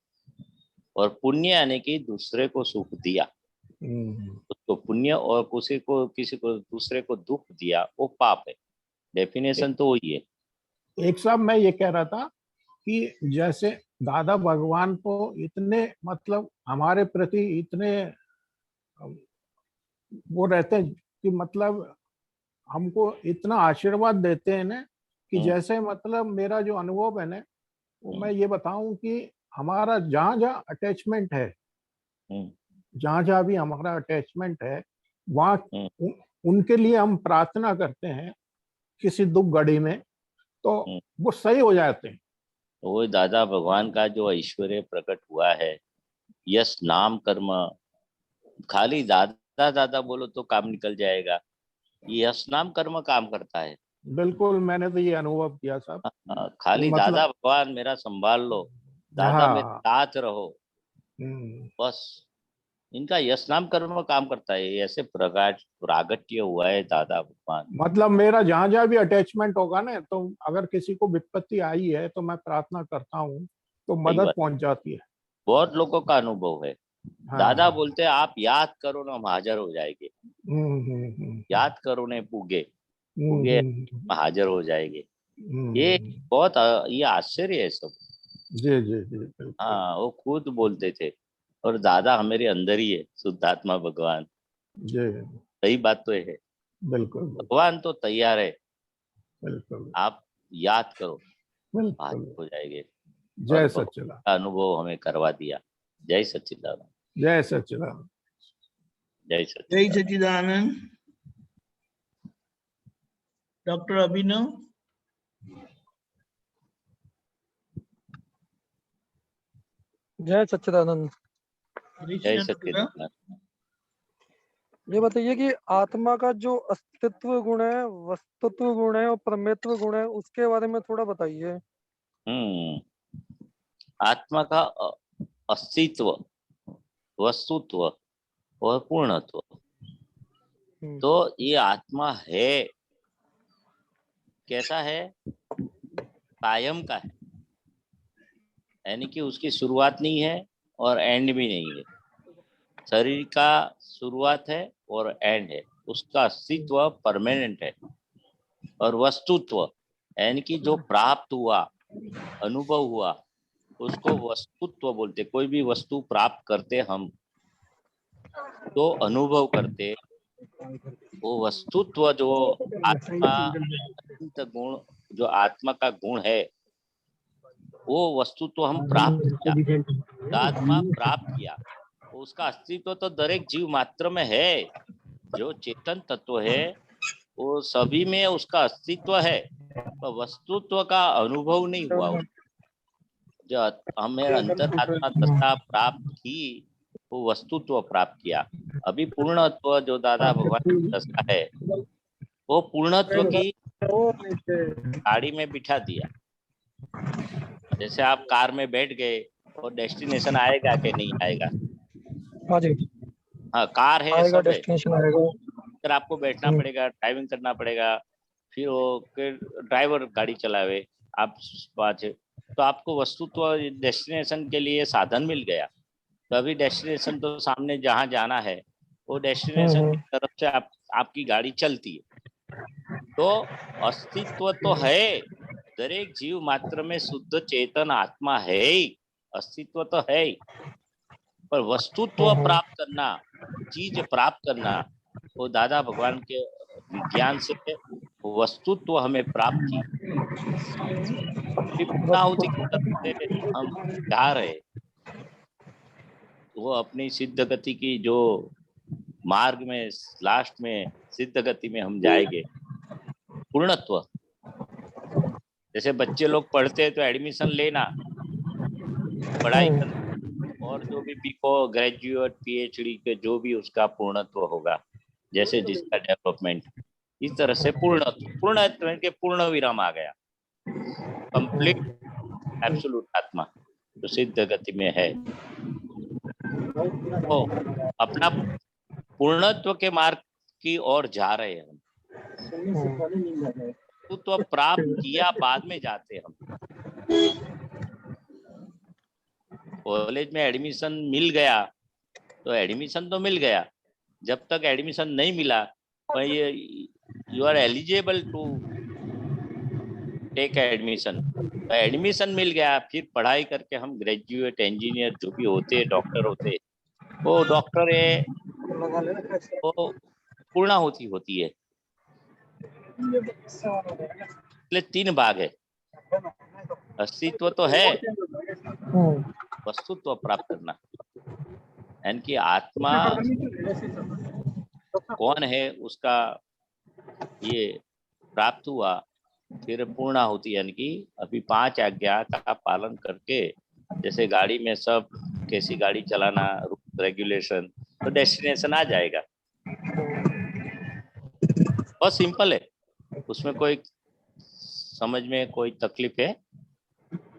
और पुण्य यानी कि दूसरे को सुख दिया, तो पुण्य, और किसी को दूसरे को दुख दिया वो पाप है। डेफिनेशन तो वही है। एक साहब मैं ये कह रहा था कि जैसे दादा भगवान को इतने मतलब हमारे प्रति इतने वो रहते हैं कि मतलब हमको इतना आशीर्वाद देते हैं ना, कि जैसे मतलब मेरा जो अनुभव है ना, वो मैं ये बताऊं कि हमारा जहाँ जहाँ अटैचमेंट है, जहाँ जहाँ भी हमारा अटैचमेंट है, वहाँ उनके लिए हम प्रार्थना करते हैं किसी दुख घड़ी में, तो वो सही हो जाते हैं। तो वो दादा भगवान का जो ऐश्वर्य प्रकट हुआ है, यश नाम कर्म, खाली दादा दादा बोलो तो काम निकल जाएगा, ये यश नाम कर्म काम करता है। बिल्कुल, मैंने तो ये अनुभव किया साहब कि खाली दादा मतलब भगवान मेरा संभाल लो, दादा मेरे हाँ। साथ रहो, बस इनका यश नाम कर्म काम करता है। ये ऐसे प्रागट्य हुआ है दादा भगवान। मतलब मेरा जहां जहां भी अटैचमेंट होगा ना, तो अगर किसी को विपत्ति आई है तो मैं प्रार्थना करता हूँ तो सही मदद बात, पहुंच जाती है। बहुत लोगों का अनुभव है। दादा हाँ। बोलते हैं आप याद करो ना हम हाजिर हो जाएंगे, याद करो ने पूगे पूगे हाजिर हो जाएंगे। ये बहुत ये आश्चर्य है सब। जी जी जी बिल्कुल। हाँ वो खुद बोलते थे, और दादा हमारे अंदर ही है, शुद्धात्मा भगवान। जी सही बात तो है, बिल्कुल भगवान तो तैयार है, बिल्कुल आप याद करो बिल्कुल। हाजिर हो जाएंगे। और जय भगवान सच्चिदानंद। का अनुभव हमें करवा दिया। जय सच्चिदानंद। जय सच्चिदानंद। जय जय सच्चिदानंद। सच्चिदानंद। डॉक्टर अभिनव। जय सच्चिदानंद। जय सच्चिदानंद। ये बताइए कि आत्मा का जो अस्तित्व गुण है, वस्तुत्व गुण है और परमेत्व गुण है, उसके बारे में थोड़ा बताइए। आत्मा का अस्तित्व, वस्तुत्व और पूर्णत्व, तो ये आत्मा है, कैसा है, कायम का है, यानी कि उसकी शुरुआत नहीं है और एंड भी नहीं है। शरीर का शुरुआत है और एंड है, उसका अस्तित्व परमानेंट है। और वस्तुत्व यानी कि जो प्राप्त हुआ, अनुभव हुआ, उसको वस्तुत्व बोलते। कोई भी वस्तु प्राप्त करते हम तो अनुभव करते, वो वस्तुत्व जो आत्मा गुण, जो आत्मा का गुण है, वो वस्तुत्व हम प्राप्त किया, आत्मा प्राप्त किया। उसका अस्तित्व तो दरेक जीव मात्र में है, जो चेतन तत्व है वो सभी में उसका अस्तित्व है, तो वस्तुत्व का अनुभव नहीं हुआ। जो हमें अंतरात्मा सत्ता प्राप्त की, वो वस्तुत्व प्राप्त किया। अभी पूर्णत्व जो दादा भगवान ने दसा है, वो पूर्णत्व की गाड़ी में बिठा दिया। जैसे आप कार में बैठ गए और डेस्टिनेशन आएगा कि नहीं आएगा? हाँ जी, हाँ, कार है, आएगा, सब है, डेस्टिनेशन आएगा। फिर आपको बैठना पड़ेगा, ड्राइविंग करना पड़ेगा, फिर वो ड्राइवर गाड़ी चलावे, आप पाछे, तो आपको वस्तुत्व डेस्टिनेशन के लिए साधन मिल गया। तो अभी डेस्टिनेशन तो सामने जहाँ जाना है, वो डेस्टिनेशन की तरफ से आपकी गाड़ी चलती है। तो अस्तित्व तो है, दरेक जीव मात्र में शुद्ध चेतन आत्मा है ही, अस्तित्व तो है ही, पर वस्तुत्व प्राप्त करना, चीज प्राप्त करना, वो दादा भगवान के विज्ञान से वस्तुत्व हमें प्राप्त की। पूर्णाहुति की तरफ से हम जा रहे, वो अपनी सिद्ध गति की जो मार्ग में लास्ट में सिद्ध गति में हम जाएंगे, पूर्णत्व। जैसे बच्चे लोग पढ़ते हैं तो एडमिशन लेना, पढ़ाई करना, और जो भी बीको ग्रेजुएट पीएचडी के जो भी उसका पूर्णत्व होगा, जैसे जिसका डेवलपमेंट, इस तरह से पूर्णत्व के पूर्ण विराम आ गया, कंप्लीट एब्सोल्यूट आत्मा जो सिद्ध गति में है, तो अपना पूर्णत्व के मार्ग की ओर जा रहे हैं हम। तो प्राप्त किया बाद में जाते हम। कॉलेज में एडमिशन मिल गया तो एडमिशन तो मिल गया, जब तक एडमिशन नहीं मिला you are eligible to take admission, तो एडमिशन मिल गया, फिर पढ़ाई करके हम ग्रेजुएट इंजीनियर जो भी होते, डॉक्टर होते, वो डॉक्टर है, वो पूर्णाहुति होती है। इसलिए 3 भाग है, अस्तित्व तो है, वस्तुत्व प्राप्त करना, यानी कि आत्मा कौन है उसका ये प्राप्त हुआ। फिर पूर्णाहुति यानी कि अभी 5 आज्ञा का पालन करके, जैसे गाड़ी में सब कैसी गाड़ी चलाना, रूल रेगुलेशन, तो डेस्टिनेशन आ जाएगा। बहुत सिंपल है, उसमें कोई समझ में कोई तकलीफ है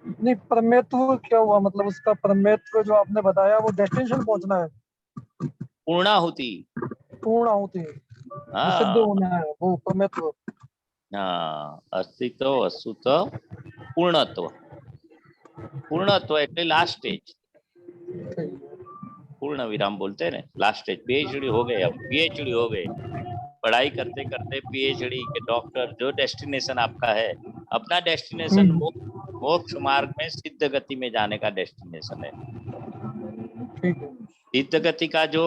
नहीं? परमेत्व क्या हुआ, मतलब उसका परमेत्व जो आपने बताया वो डेस्टिनेशन पहुंचना है, पूर्णाहुति। पूर्णाहुति सिद्ध होना है, वो परमेत्व। हाँ, अस्तित्व वस्तुत्व पूर्णत्व, पूर्णत्व એટલે लास्ट स्टेज, पूर्ण विराम बोलते हैं ना, लास्ट स्टेज। पीएचडी हो गए, अब पीएचडी हो गए, पढ़ाई करते करते पीएचडी के डॉक्टर, जो डेस्टिनेशन आपका है, अपना डेस्टिनेशन मोक्ष मार्ग में सिद्ध गति में जाने का डेस्टिनेशन है। सिद्ध गति का जो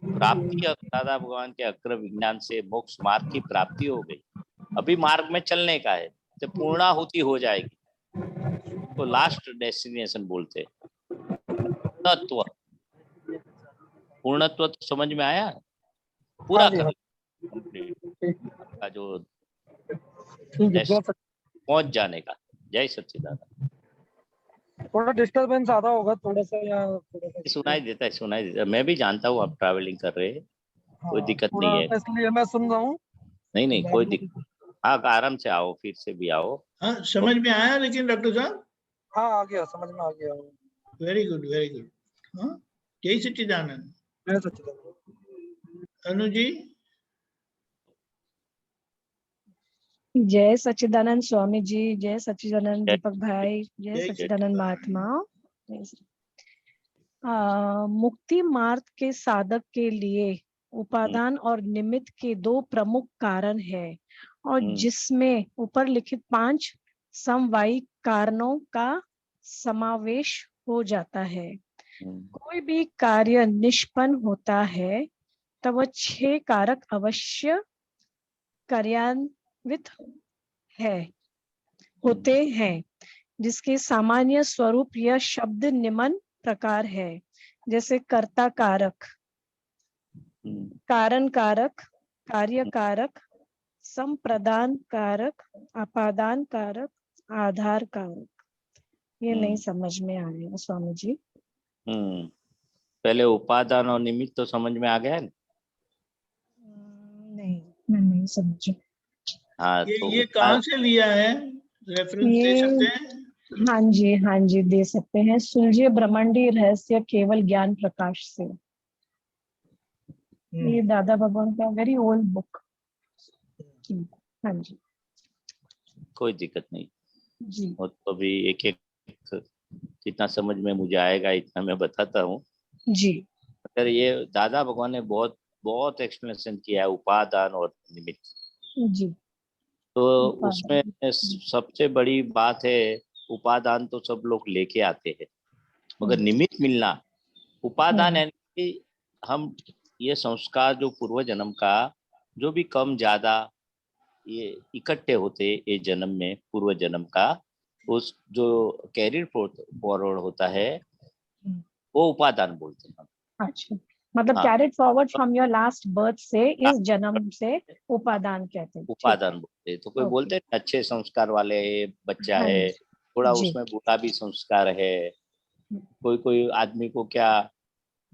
प्राप्ति दादा भगवान के अग्र विज्ञान से मोक्ष मार्ग की प्राप्ति हो गई, अभी मार्ग में चलने का है, तो पूर्णाहुति हो जाएगी, तो लास्ट डेस्टिनेशन बोलते। तत्व पूर्णत्व तो समझ में आया, पूरा कर का जो पहुंच जाने का। जय सच्चिदानंद। थोड़ा डिस्टरबेंस आता होगा थोड़ा सा, या सुनाई देता है, सुनाई देता है, मैं भी जानता हूँ आप ट्रैवलिंग कर रहे हैं, कोई दिक्कत नहीं है, इसलिए मैं सुन रहा हूँ। नहीं कोई दिक्कत। हाँ, आराम से आओ, फिर से भी आओ। हाँ, समझ में आया लेकिन डॉक्टर साहब? हाँ, आ गया, समझ में आ गया। Very good, very good. हाँ, जय सच्चिदानंद। जय सच्चिदानंद। अनु जी। जय सच्चिदानंद स्वामी जी, जय सच्चिदानंद दीपक भाई, जय सच्चिदानंद महात्मा। मुक्ति मार्ग के साधक के लिए उपादान और निमित्त के 2 प्रमुख कारण है, और जिसमें ऊपर लिखित 5 समवायी कारणों का समावेश हो जाता है। कोई भी कार्य निष्पन्न होता है तब वह 6 कारक अवश्य कार्यान्वित होते हैं, जिसके सामान्य स्वरूप यह शब्द निम्न प्रकार है, जैसे कर्ता कारक, कारण कारक, कार्य कारक, संप्रदान कारक, अपादान कारक, आधार कारक। ये नहीं समझ में आएगा स्वामी जी। पहले उपादान और निमित्त तो समझ में आ गया है ना? नहीं, मैं नहीं समझी। हाँ, तो ये कहाँ से लिया है, रेफरेंस दे सकते हैं? हाँ जी, हाँ जी, दे सकते हैं। सुलझे ब्रह्मांडी रहस्य केवल ज्ञान प्रकाश से। ये दादा भगवान का वेरी ओल्ड बुक। हाँ जी कोई दिक्कत नहीं। जी और तो भी एक एक जितना समझ में मुझे आएगा इतना मैं बताता हूँ। जी अगर ये दादा भगवान ने बहुत बहुत एक्सप्लेनेशन किया है उपादान और निमित्त। जी। तो उसमें उपादान। सबसे बड़ी बात है, उपादान तो सब लोग लेके आते हैं, मगर निमित्त मिलना। उपादान यानी कि हम ये संस्कार जो पूर्व जन्म का जो भी कम ज्यादा ये इकट्ठे होते ये जन्म में, पूर्व जन्म का उस जो कैरियर फॉरवर्ड होता है वो उपादान बोलते हैं हम। अच्छा, मतलब हाँ, carried forward from your last birth से इस जन्म से उपादान कहते हैं। ठीक है, उपादान बोलते हैं। तो कोई ओके। बोलते हैं अच्छे संस्कार वाले बच्चा हाँ है, जी थोड़ा जी। उसमें बुरा भी संस्कार है। कोई कोई आदमी को क्या,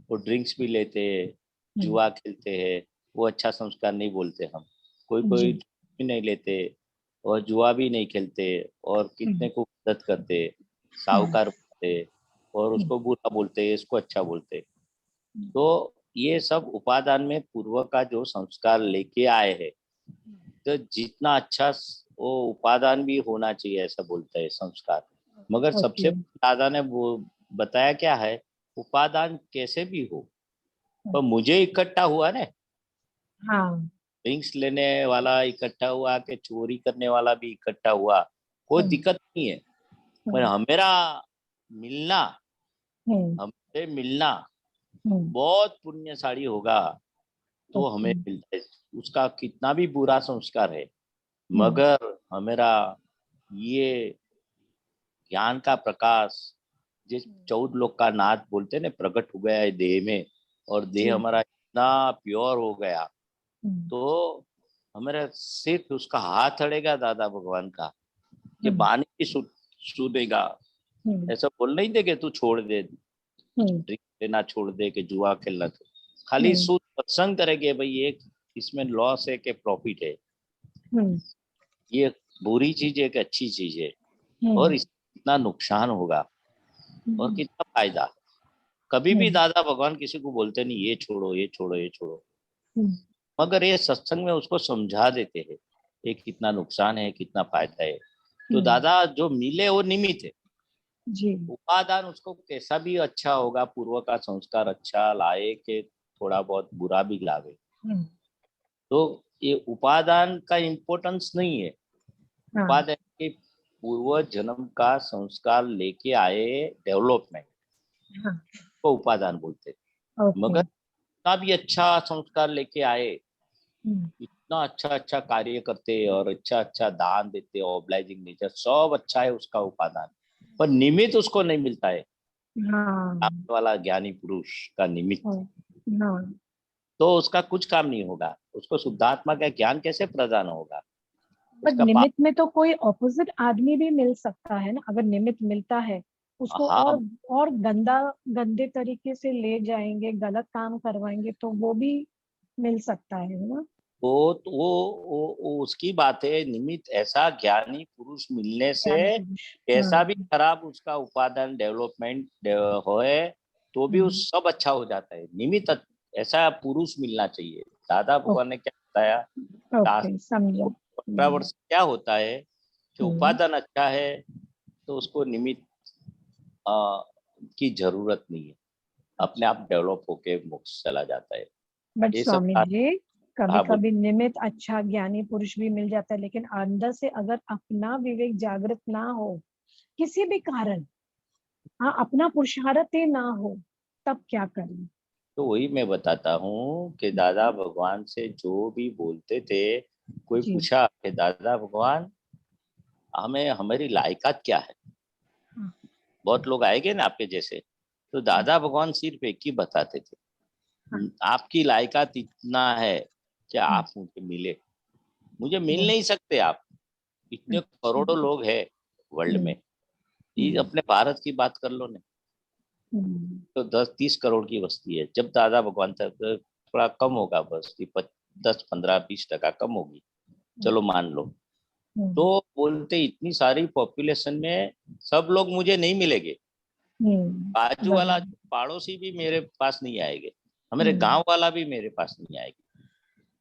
वो ड्रिंक्स भी लेते हैं, जुआ खेलते हैं, वो अच्छा संस्कार नहीं बोलते हम। कोई कोई जी भी नहीं लेते और जुआ भी नहीं खेलते और कितने को मदद करते, साहूकार बोलते और उसको बुरा बोलते, इसको अच्छा बोलते। तो ये सब उपादान में पूर्व का जो संस्कार लेके आए हैं, तो जितना अच्छा वो उपादान भी होना चाहिए ऐसा बोलता है संस्कार। मगर सबसे ओके। दादा ने वो बताया क्या है, उपादान कैसे भी हो, पर मुझे इकट्ठा हुआ ना, हाँ ड्रिंक्स लेने वाला इकट्ठा हुआ कि चोरी करने वाला भी इकट्ठा हुआ, कोई दिक्कत नहीं है। पर हमेरा मिलना, हमसे मिलना बहुत पुण्यशाली होगा तो हमें मिलता है। उसका कितना भी बुरा संस्कार है, मगर हमेरा ये ज्ञान का प्रकाश जिस 14 लोग का नाथ बोलते ना प्रकट हो गया है देह में, और देह हमारा इतना प्योर हो गया, तो हमारा सिर्फ उसका हाथ अड़ेगा दादा भगवान का, ये बानी भी सुनेगा। ऐसा बोल नहीं दे कि तू छोड़ दे, ड्रिंक लेना छोड़ दे, कि जुआ खेलना, तो खाली शुद्ध सत्संग करेंगे भाई, ये इसमें लॉस है कि प्रॉफिट है, ये बुरी चीज है कि अच्छी चीज है, और इससे कितना नुकसान होगा और कितना फायदा। कभी भी दादा भगवान किसी को बोलते नहीं ये छोड़ो ये छोड़ो ये छोड़ो, मगर ये सत्संग में उसको समझा देते हैं ये कितना नुकसान है कितना फायदा है। तो दादा जो मिले वो निमित्त है, जी उपादान उसको कैसा भी अच्छा होगा, पूर्व का संस्कार अच्छा लाए कि थोड़ा बहुत बुरा भी लावे, तो ये उपादान का इम्पोर्टेंस नहीं है। उपादान के पूर्व जन्म का संस्कार लेके आए डेवलपमेंट को उपादान बोलते हैं। मगर इतना भी अच्छा संस्कार लेके आए, इतना अच्छा अच्छा कार्य करते और अच्छा अच्छा दान देते, ऑब्लाइजिंग नेचर सब अच्छा है उसका उपादान, पर निमित्त उसको नहीं मिलता है। सामने वाला ज्ञानी पुरुष का निमित्त, तो उसका कुछ काम नहीं होगा, उसको शुद्धात्मा का ज्ञान कैसे प्रदान होगा। पर उसका निमित्त में तो कोई ऑपोजिट आदमी भी मिल सकता है ना, अगर निमित्त मिलता है उसको हाँ, और गंदे तरीके से ले जाएंगे, गलत काम करवाएंगे तो वो भी मिल सकता है ना। वो उसकी बात है। निमित्त ऐसा ज्ञानी पुरुष मिलने से ज्ञानी पुरुष। कैसा भी खराब उसका उपादान डेवलपमेंट होए तो भी उस सब अच्छा हो जाता है। निमित्त ऐसा पुरुष मिलना चाहिए। दादा भगवान ने क्या बताया, ओके, समझा। 15 वर्ष क्या होता है कि उपादान अच्छा है तो उसको निमित्त की जरूरत नहीं है, अपने आप डेवलप होके मोक्ष चला जाता है। बट ये सब स्वामी जी, कभी हाँ बोल। कभी निमित्त अच्छा ज्ञानी पुरुष भी मिल जाता है, लेकिन अंदर से अगर अपना विवेक जागृत ना हो किसी भी कारण, हाँ, अपना पुरुषार्थ ही ना हो, तब क्या करें। तो वही मैं बताता हूँ कि दादा भगवान से जो भी बोलते थे, कोई जी पूछा कि दादा भगवान हमें हमारी लायकात क्या है, हाँ, बहुत लोग आएंगे ना आपके जैसे, तो दादा भगवान सिर्फ एक ही बताते थे, आपकी लायकात इतना है कि आप मुझे मिले। मुझे मिल नहीं सकते आप, इतने करोड़ों लोग हैं वर्ल्ड में, ये अपने भारत की बात कर लो ना, तो 10-30 करोड़ की बस्ती है। जब दादा भगवान था तो थोड़ा कम होगा, बस्ती 10-15-20% कम होगी, चलो मान लो। तो बोलते इतनी सारी पॉपुलेशन में सब लोग मुझे नहीं मिलेंगे, बाजू वाला पड़ोसी भी मेरे पास नहीं आएंगे, हमारे गांव वाला भी मेरे पास नहीं आएगा।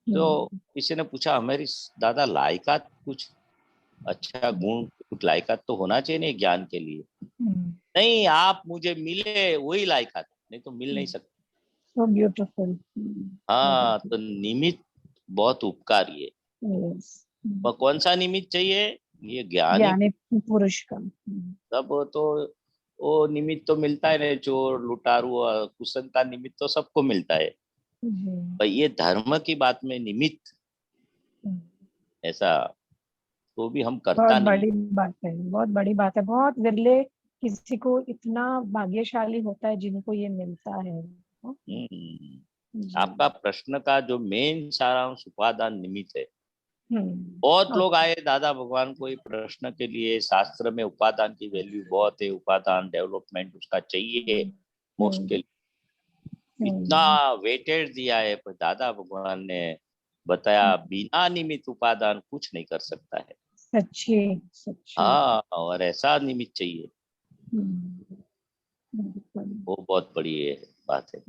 तो किसी ने पूछा हमारी दादा लायकात कुछ अच्छा गुण, कुछ लायकात तो होना चाहिए नहीं ज्ञान के लिए। नहीं, आप मुझे मिले वही लायकात, नहीं तो मिल नहीं सकते। So beautiful. हाँ, तो निमित्त बहुत उपकारी है। Yes. पर कौन सा निमित्त चाहिए? ये ज्ञानी ज्ञानी पुरुष का। सब तो वो निमित्त तो मिलता है ना, चोर लुटारू और कुसंता निमित्त तो सबको मिलता है, पर ये धर्म की बात में निमित्त ऐसा तो भी हम करता बहुत नहीं। बड़ी बात है, बहुत बड़ी बात है। बहुत विरले किसी को इतना भाग्यशाली होता है जिनको ये मिलता है। आपका प्रश्न का जो मेन सारांश उपादान निमित्त है। हम्म, बहुत लोग आए दादा भगवान को प्रश्न के लिए, शास्त्र में उपादान की वैल्यू बहुत है, उपादान डेवलपमेंट उसका चाहिए मोक्ष के लिए, इतना वेटेज दिया है, पर दादा भगवान ने बताया बिना निमित्त उपादान कुछ नहीं कर सकता है। सच्ची सच्ची। हाँ, और ऐसा निमित्त चाहिए, वो बहुत बड़ी बात है।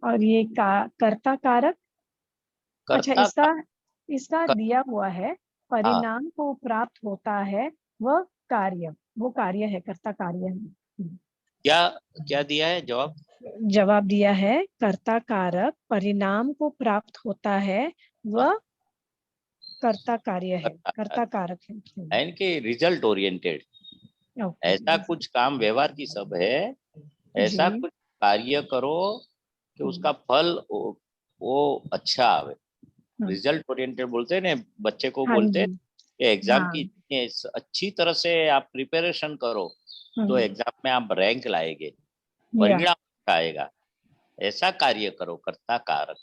और ये कर्ता कारक, अच्छा कर्ता इसका दिया हुआ है परिणाम को प्राप्त होता है वह कार्य, वो कार्य है, कर्ता कार्य है। क्या क्या दिया है जवाब दिया है कर्ता कारक परिणाम को प्राप्त होता है वह कर्ता कार्य है, कर्ता कारक है, इनके रिजल्ट ओरिएंटेड। ऐसा कुछ काम व्यवहार की सब है, ऐसा कुछ कार्य करो कि उसका फल वो अच्छा आवे। रिजल्ट ओरिएंटेड बोलते हैं ना, बच्चे को बोलते हैं कि एग्जाम की अच्छी तरह से आप प्रिपरेशन करो तो एग्जाम में आप रैंक लाएंगे, परिणाम आएगा। ऐसा कार्य करो, कर्ता कारक,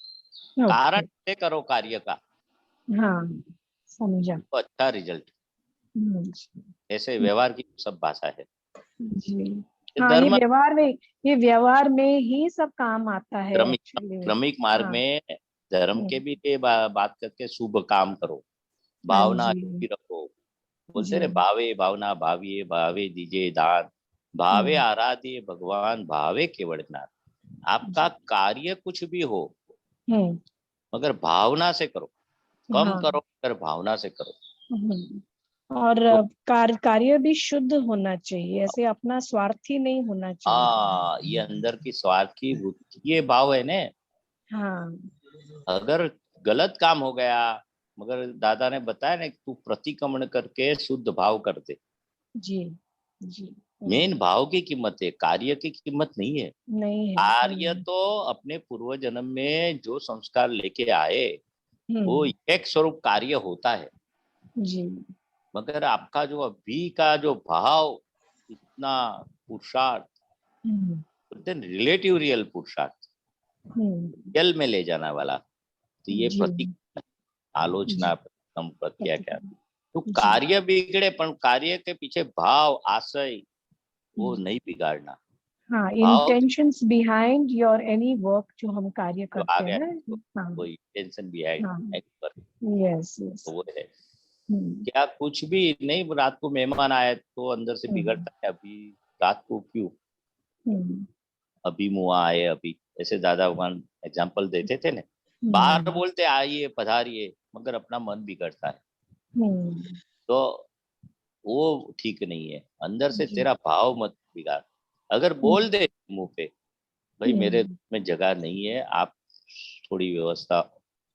कारण से करो कार्य का, समझा, तो अच्छा रिजल्ट। ऐसे व्यवहार की सब भाषा है जी। हाँ, धर्म ये व्यवहार में ही सब काम आता है। क्रमिक मार्ग में धर्म के भी बात करके शुभ काम करो, भावना भी रखो। बोलते रहे भावे भावना भाविये भावे दीजिए दान, भावे आराध्य भगवान भावे केवल ज्ञान। आपका कार्य कुछ भी हो मगर भावना से करो, कम करो मगर भावना से करो। और कार्य भी शुद्ध होना चाहिए, ऐसे अपना स्वार्थी नहीं होना चाहिए। ये अंदर की स्वार्थ की वृत्ति, ये भाव है ने। अगर गलत काम हो गया, मगर दादा ने बताया ना कि तू प्रतिक्रमण करके शुद्ध भाव कर दे। जी जी। मेन भाव की कीमत है, कार्य की कीमत नहीं है। कार्य तो अपने पूर्व जन्म में जो संस्कार लेके आए वो एक स्वरूप कार्य होता है जी। मगर आपका जो अभी का जो भाव, इतना पुरुषार्थ, रिलेटिव रियल पुरुषार्थ, रियल में ले जाने वाला, तो ये प्रतीक आलोचना प्रत्याख्यान। तो कार्य बिगड़े पर कार्य के पीछे भाव आशय वो नहीं बिगाड़ना। हाँ, intentions behind your any work जो हम कार्य करते हैं, वो इंटेंशन बिहाइंड यस यस, वो है। क्या कुछ भी नहीं, रात को मेहमान आए तो अंदर से बिगड़ता है, अभी रात को क्यों, अभी मुआ आए, अभी ऐसे दादा भगवान एग्जाम्पल देते थे ना, बाहर बोलते आइए पधारिए मगर अपना मन बिगड़ता है। तो वो ठीक नहीं है, अंदर से तेरा भाव मत बिगाड़। अगर बोल दे मुंह पे भाई मेरे में जगह नहीं है, आप थोड़ी व्यवस्था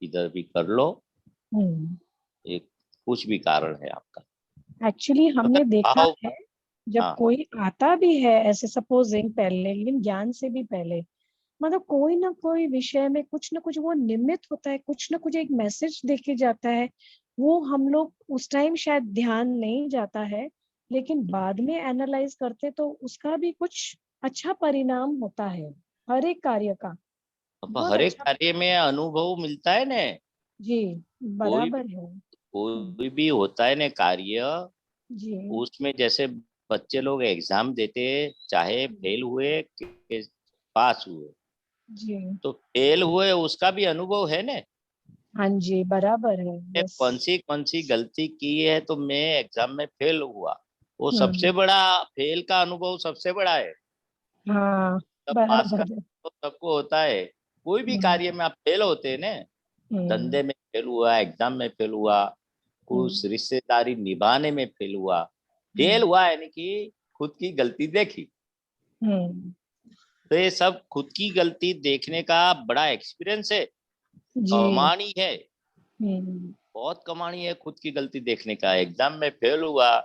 इधर भी कर लो, एक कुछ भी कारण है आपका। एक्चुअली हमने देखा है जब कोई आता भी है ऐसे, सपोजिंग पहले, लेकिन ज्ञान से भी पहले, मतलब कोई ना कोई विषय में कुछ ना कुछ वो निमित्त होता है, कुछ ना कुछ एक मैसेज देके जाता है, वो हम लोग उस टाइम शायद ध्यान नहीं जाता है, लेकिन बाद में एनालाइज करते तो उसका भी कुछ अच्छा परिणाम होता है हर एक कार्य का। हर एक कार्य में अनुभव मिलता है ने। जी बराबर है। कोई भी होता है ना कार्य, जी, उसमें जैसे बच्चे लोग एग्जाम देते, चाहे फेल हुए कि पास हुए, जी तो फेल हुए उसका भी अनुभव है ना, हाँ जी, बराबर है। मैंने यस। कौन सी गलती की है तो मैं एग्जाम में फेल हुआ, वो सबसे हम्म। बड़ा, फेल का अनुभव सबसे बड़ा है। हाँ, सब पास का बराबर है। तो सबको होता है, कोई भी कार्य हम्म। में आप फेल होते हैं ना, हम्म। धंधे में फेल हुआ, एग्जाम में फेल हुआ, कुछ रिश्तेदारी निभाने में फेल हुआ, फेल हुआ यानी कि खुद की गलती देखी। हम्म। तो ये सब खुद की गलती देखने का बड़ा एक्सपीरियंस है, जी। कमानी है, हम्म। बहुत कमानी है खुद की गलती देखने का। एग्जाम में फेल हुआ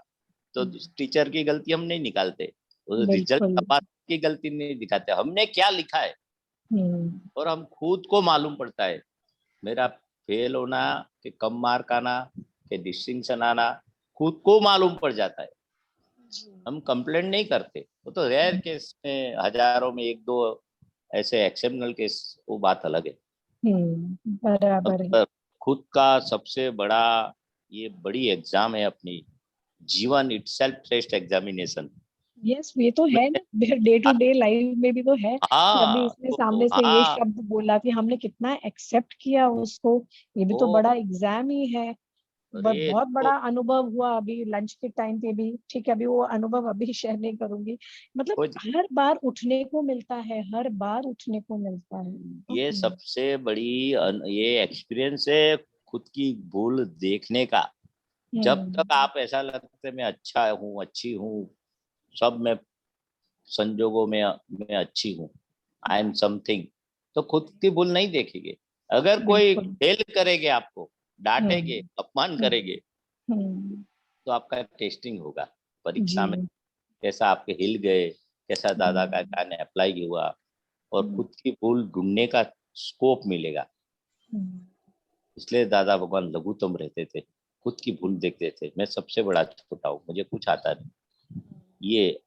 तो टीचर की गलती हम नहीं निकालते, रिजल्ट बिल्कुल। पास की गलती नहीं दिखाते, हमने क्या लिखा है हम्म। और हम खुद को मालूम पड़ता है। मेरा फेल होना कि कम मार्क आना कि डिस्टिंक्शन आना खुद को मालूम पड़ जाता है, हम कंप्लेंट नहीं करते। वो तो रेयर केस में, हजारों में एक दो ऐसे एक्सेप्शनल केस, वो बात अलग है। बराबर है। पर खुद का सबसे बड़ा, ये बड़ी एग्जाम है अपनी जीवन, इटसेल्फ टेस्ट एग्जामिनेशन। यस, ये तो है ना, डे टू डे लाइफ में भी तो है कि अभी हाँ इसने तो सामने से ये हाँ, शब्द बोला कि हमने कितना एक्सेप्ट किया उसको, ये भी तो ओ बड़ा एग्जाम ही है। अरे बहुत तो बड़ा अनुभव हुआ अभी लंच के टाइम पे भी, ठीक है, अभी वो अनुभव अभी शेयर नहीं करूंगी। मतलब कुछ, हर बार उठने को मिलता है, हर बार उठने को मिलता है। ये सबसे बड़ी ये एक्सपीरियंस है खुद की भूल देखने का। जब तक आप ऐसा लगता है मैं अच्छा हूँ, अच्छी हूँ, सब में संजोगों में मैं अच्छी हूँ, आई एम समथिंग, तो खुद की भूल नहीं देखेंगे। अगर कोई बिल्कुल। फेल करेंगे, आपको डांटेंगे, हम्म। अपमान हम्म। करेंगे, हम्म। तो आपका टेस्टिंग होगा जी। परीक्षा में, कैसा आपके हिल गए, कैसा दादा का ज्ञान अप्लाई हुआ, और खुद की भूल ढूंढने का स्कोप मिलेगा। इसलिए दादा भगवान लघुतम रहते थे, खुद की भूल देखते थे, मैं सबसे बड़ा छोटा हूँ, मुझे कुछ आता नहीं, ये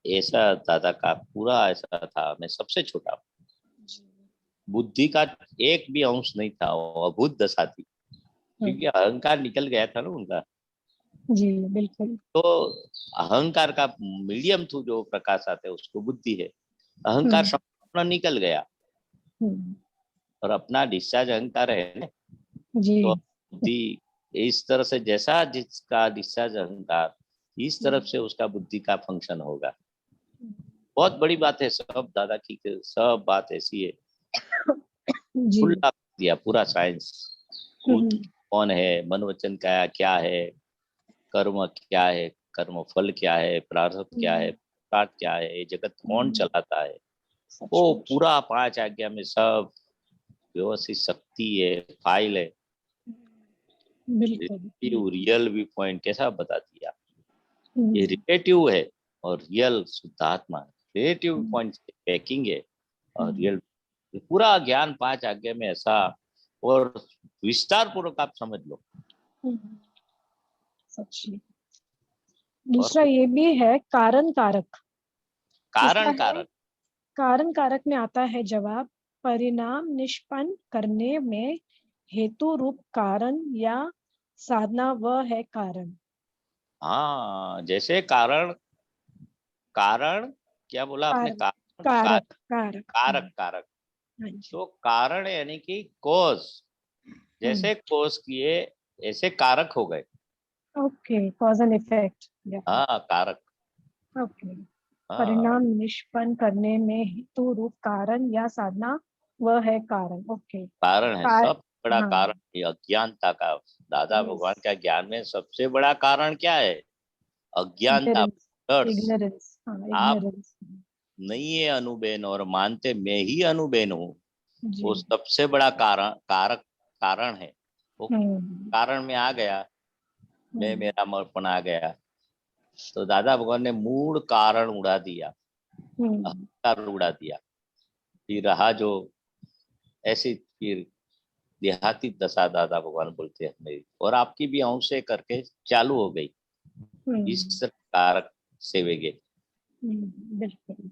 ऐसा दादा का पूरा ऐसा था, मैं सबसे छोटा हूँ, बुद्धि का एक भी अंश नहीं था, वो अभूत दशा थी, क्योंकि अहंकार निकल गया था ना उनका। जी बिल्कुल। तो अहंकार का मीडियम थ्रू जो प्रकाश आते है उसको बुद्धि है, अहंकार संपूर्ण निकल गया और अपना डिस्चार्ज अहंकार है ना, जी। तो बुद्धि इस तरह से, जैसा जिसका डिस्चार्ज अहंकार, इस तरफ से उसका बुद्धि का फंक्शन होगा। बहुत बड़ी बात है, सब दादा की सब बात ऐसी है, जी। खुला दिया पूरा साइंस, खुद कौन है, मन वचन क्या है, कर्म क्या है, कर्म फल क्या है, प्रारब्ध क्या है, पुरुषार्थ क्या है, ये जगत कौन चलाता है, वो पूरा 5 आज्ञा में सब व्यवस्थित शक्ति है, फाइल है। बिल्कुल। रियल व्यू पॉइंट कैसा बता दिया, ये रिलेटिव है और रियल शुद्धात्मा है, रिलेटिव पॉइंट पैकिंग है और रियल, पूरा ज्ञान 5 आज्ञा में ऐसा, और विस्तार पूर्वक आप समझ लो। सच्ची। और दूसरा ये भी है कारण कारक। कारण इसका है, कारक, कारण कारक में आता है जवाब, परिणाम निष्पन्न करने में हेतु रूप कारण या साधना वह है कारण। हाँ जैसे कारण, कारण क्या बोला आपने, कारण कारण कारक कारक। कारक कारक, हाँ जी। तो कारण यानी कि कॉज, जैसे कॉज किए ऐसे कारक हो गए। Okay, cause and effect. हाँ कारक, ओके। हाँ परिणाम निष्पन्न करने में हेतु रूप कारण या साधना वह है कारण। ओके। कारण है, कार सब बड़ा हाँ। कारण ये अज्ञानता का। दादा यस। भगवान का ज्ञान में सबसे बड़ा कारण क्या है, अज्ञानता, इग्नोरेंस। डर्स। इग्नोरेंस, हाँ, आप इग्नोरेंस। नहीं है अनुभेन और मानते मैं ही अनुभेन हूँ, जी। वो सबसे बड़ा कारण, कारक कारण है। वो हम्म। कारण में आ गया, मैं मेरा मरपन आ गया, तो दादा भगवान ने मूल कारण उड़ा दिया, अहंकार उड़ा दिया, फिर रहा जो ऐसी फिर देहाती दशा, दादा भगवान बोलते हैं मेरी और आपकी भी अंश से करके चालू हो गई, इस कारक से वे गए। बिल्कुल।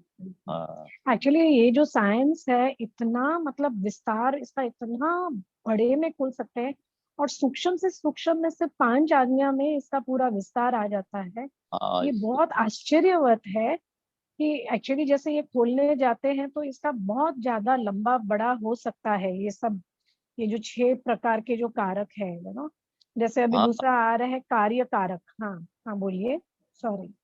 हाँ एक्चुअली ये जो साइंस है इतना, मतलब विस्तार इसका इतना बड़े में खोल सकते हैं, और सूक्ष्म से सूक्ष्म में से 5 आज्ञा में इसका पूरा विस्तार आ जाता है। हाँ ये बहुत आश्चर्यवत है कि एक्चुअली जैसे ये खोलने जाते हैं तो इसका बहुत ज्यादा लंबा बड़ा हो सकता है ये सब, ये जो 6 प्रकार के जो कारक है ना। जैसे अभी हाँ दूसरा आ रहा है कार्य कारक। हाँ हाँ बोलिए, सॉरी।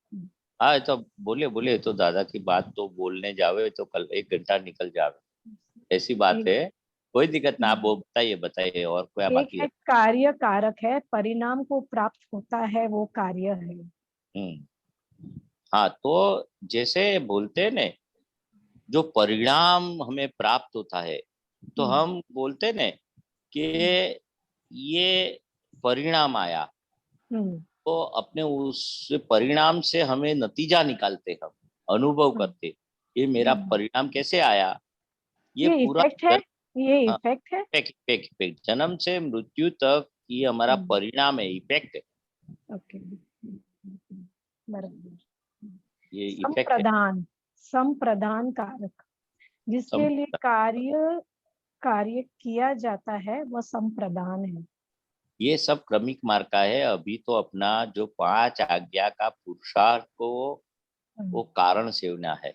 हाँ, तो बोले बोले तो दादा की बात तो बोलने जावे तो कल 1 घंटा निकल जावे, ऐसी बात एक है। कोई दिक्कत ना, आप वो बताइए बताइए और क्या एक बाकी है है। कार्य कारक है, परिणाम को प्राप्त होता है वो कार्य है। हाँ, तो जैसे बोलते हैं ना, जो परिणाम हमें प्राप्त होता है, तो हम बोलते हैं ना कि ये परिणाम आया, हम्म तो अपने उस परिणाम से हमें नतीजा निकालते, हम अनुभव हम्म करते, ये मेरा हम्म। परिणाम कैसे आया। ये ये पूरा इफेक्ट है, ये हाँ, इफेक्ट है। इफेक्ट जन्म से मृत्यु तक ये हमारा परिणाम है, इफेक्ट है, ओके, बराबर। ये इफेक्ट है। संप्रदान, संप्रदान कारक, जिसके लिए सम- कार्य कार्य किया जाता है वह संप्रदान है। ये सब क्रमिक मार्ग का है। अभी तो अपना जो 5 आज्ञा का पुरुषार्थ को वो कारण सेवना है,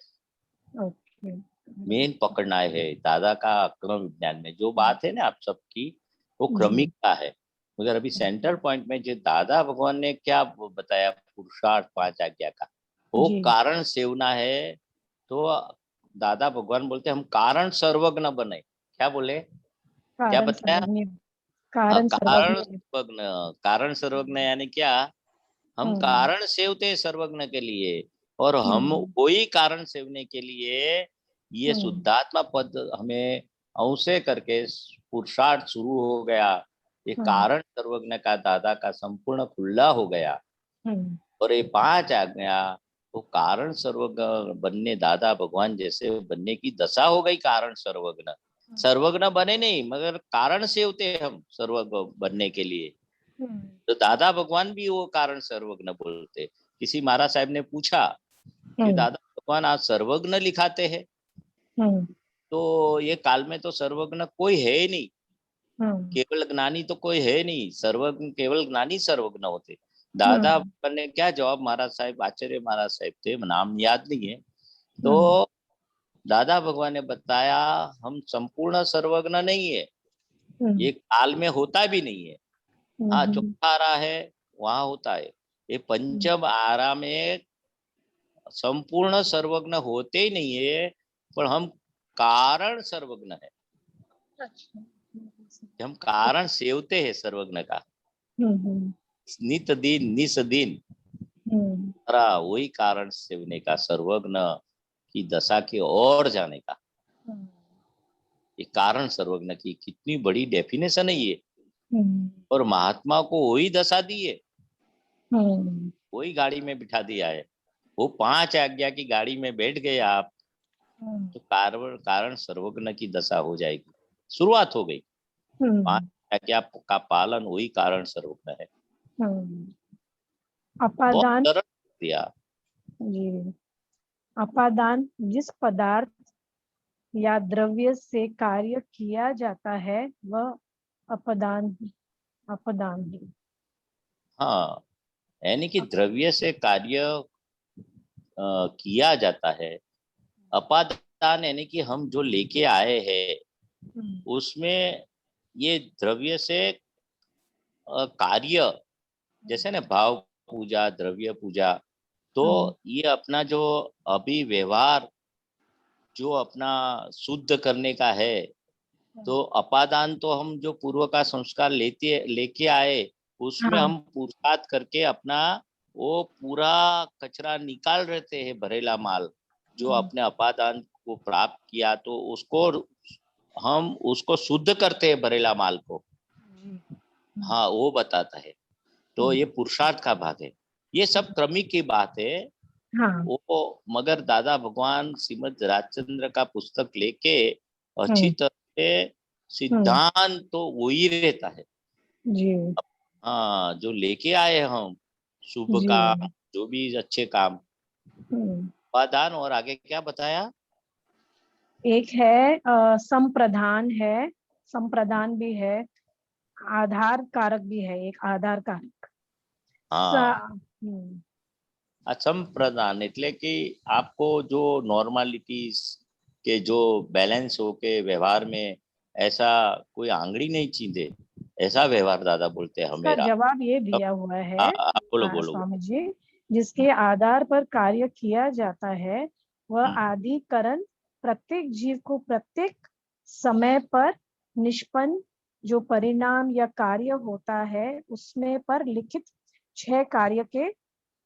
ओके। मेन पकड़ना है। दादा का क्रम विज्ञान में जो बात है ना आप सबकी, वो जी क्रमिक का है। मगर अभी सेंटर पॉइंट में जो दादा भगवान ने क्या बताया, पुरुषार्थ 5 आज्ञा का, वो जी, कारण सेवना है। तो दादा भगवान बोलते हम कारण सर्वज्ञ बने। क्या बोले, क्या कारण बताया। सर्वज्ञ, हाँ, कारण कारण सर्वज्ञ। सर्वज्ञ, कारण सर्वज्ञ यानी क्या, हम हम्म कारण सेवते हैं सर्वज्ञ के लिए, और हम हम्म वही कारण सेवने के लिए ये हम्म शुद्धात्मा पद हमें अंशे करके पुरुषार्थ शुरू हो गया। ये हम्म कारण सर्वज्ञ का दादा का संपूर्ण खुला हो गया। हम्म और ये 5 आज्ञा, वो कारण सर्वज्ञ बनने, दादा भगवान जैसे बनने की दशा हो गई। कारण सर्वज्ञ, सर्वज्ञ बने नहीं मगर कारण सेवते हम सर्वज्ञ बनने के लिए। हम्म तो दादा भगवान भी वो कारण सर्वज्ञ बोलते। किसी महाराज साहब ने पूछा कि हम्म दादा भगवान आज सर्वज्ञ लिखाते हैं, हम्म तो ये काल में तो सर्वज्ञ कोई है ही नहीं, हम्म केवल ज्ञानी तो कोई है नहीं, सर्वज्ञ केवल ज्ञानी सर्वज्ञ होते। दादा हम्म भगवान ने क्या जवाब, महाराज साहब आचार्य महाराज साहब थे, नाम याद नहीं है, तो हम्म दादा भगवान ने बताया हम संपूर्ण सर्वज्ञ नहीं है, ये काल में होता भी नहीं है। हाँ, हम्म चौथा आरा है वहां होता है। ये पंचम आरा में संपूर्ण सर्वज्ञ होते ही नहीं है, पर हम कारण सर्वज्ञ है। अच्छा। हम कारण सेवते हैं सर्वज्ञ का, हम्म नित दिन निस दिन, हम्म वही कारण सेवने का, सर्वज्ञ की दशा की ओर जाने का। हम्म ये कारण सर्वज्ञ की कितनी बड़ी डेफिनेशन है ये। हम्म और महात्मा को वही दशा दी है, हम्म वही गाड़ी में बिठा दिया है। वो 5 आज्ञा की गाड़ी में बैठ गए आप, तो कारण कारण सर्वज्ञ की दशा हो जाएगी, शुरुआत हो गई। 5 आज्ञा का पालन वही कारण सर्वज्ञ है। हम्म। बहुत अपादान, सरल दिया। जी, अपादान जिस पदार्थ या द्रव्य से कार्य किया जाता है वह अपदान, अपदान है। हाँ, यानी कि द्रव्य से कार्य किया जाता है। अपादान यानी कि हम जो लेके आए हैं उसमें ये द्रव्य से कार्य, जैसे ना भाव पूजा, द्रव्य पूजा, तो ये अपना जो अभी व्यवहार जो अपना शुद्ध करने का है, तो अपादान तो हम जो पूर्व का संस्कार लेके आए, उसमें हाँ हम पुरुषार्थ करके अपना वो पूरा कचरा निकाल रहते हैं, भरेला माल जो अपने अपादान को प्राप्त किया, तो उसको हम उसको शुद्ध करते हैं, भरेला माल को। हाँ, वो बताता है। तो ये पुरुषार्थ का भाग है, ये सब क्रमिक की बात है। हाँ वो मगर दादा भगवान श्रीमद राजचंद्र का पुस्तक लेके अच्छी तरह से सिद्धांत तो वही रहता है। जी हाँ, जो लेके आए हम शुभ जी। काम, जो भी अच्छे काम, हम्म। उपादान, और आगे क्या बताया। एक है संप्रदान है, संप्रदान भी है, आधार कारक भी है, एक आधार कारक। हाँ, असंप्रदान એટલે કે आपको जो नॉर्मलिटीज के जो बैलेंस हो के व्यवहार में ऐसा कोई आंगड़ी नहीं चींधे, ऐसा व्यवहार दादा बोलते हैं इसका हमेरा। जवाब ये दिया हुआ है बोलो बोलो। स्वामी जी, जिसके आधार पर कार्य किया जाता है वह आदिकरण प्रत्येक जीव को प्रत्येक समय पर निष्पन्न जो परिणाम या कार्य होता है उसमें पर लिखित 6 कार्य के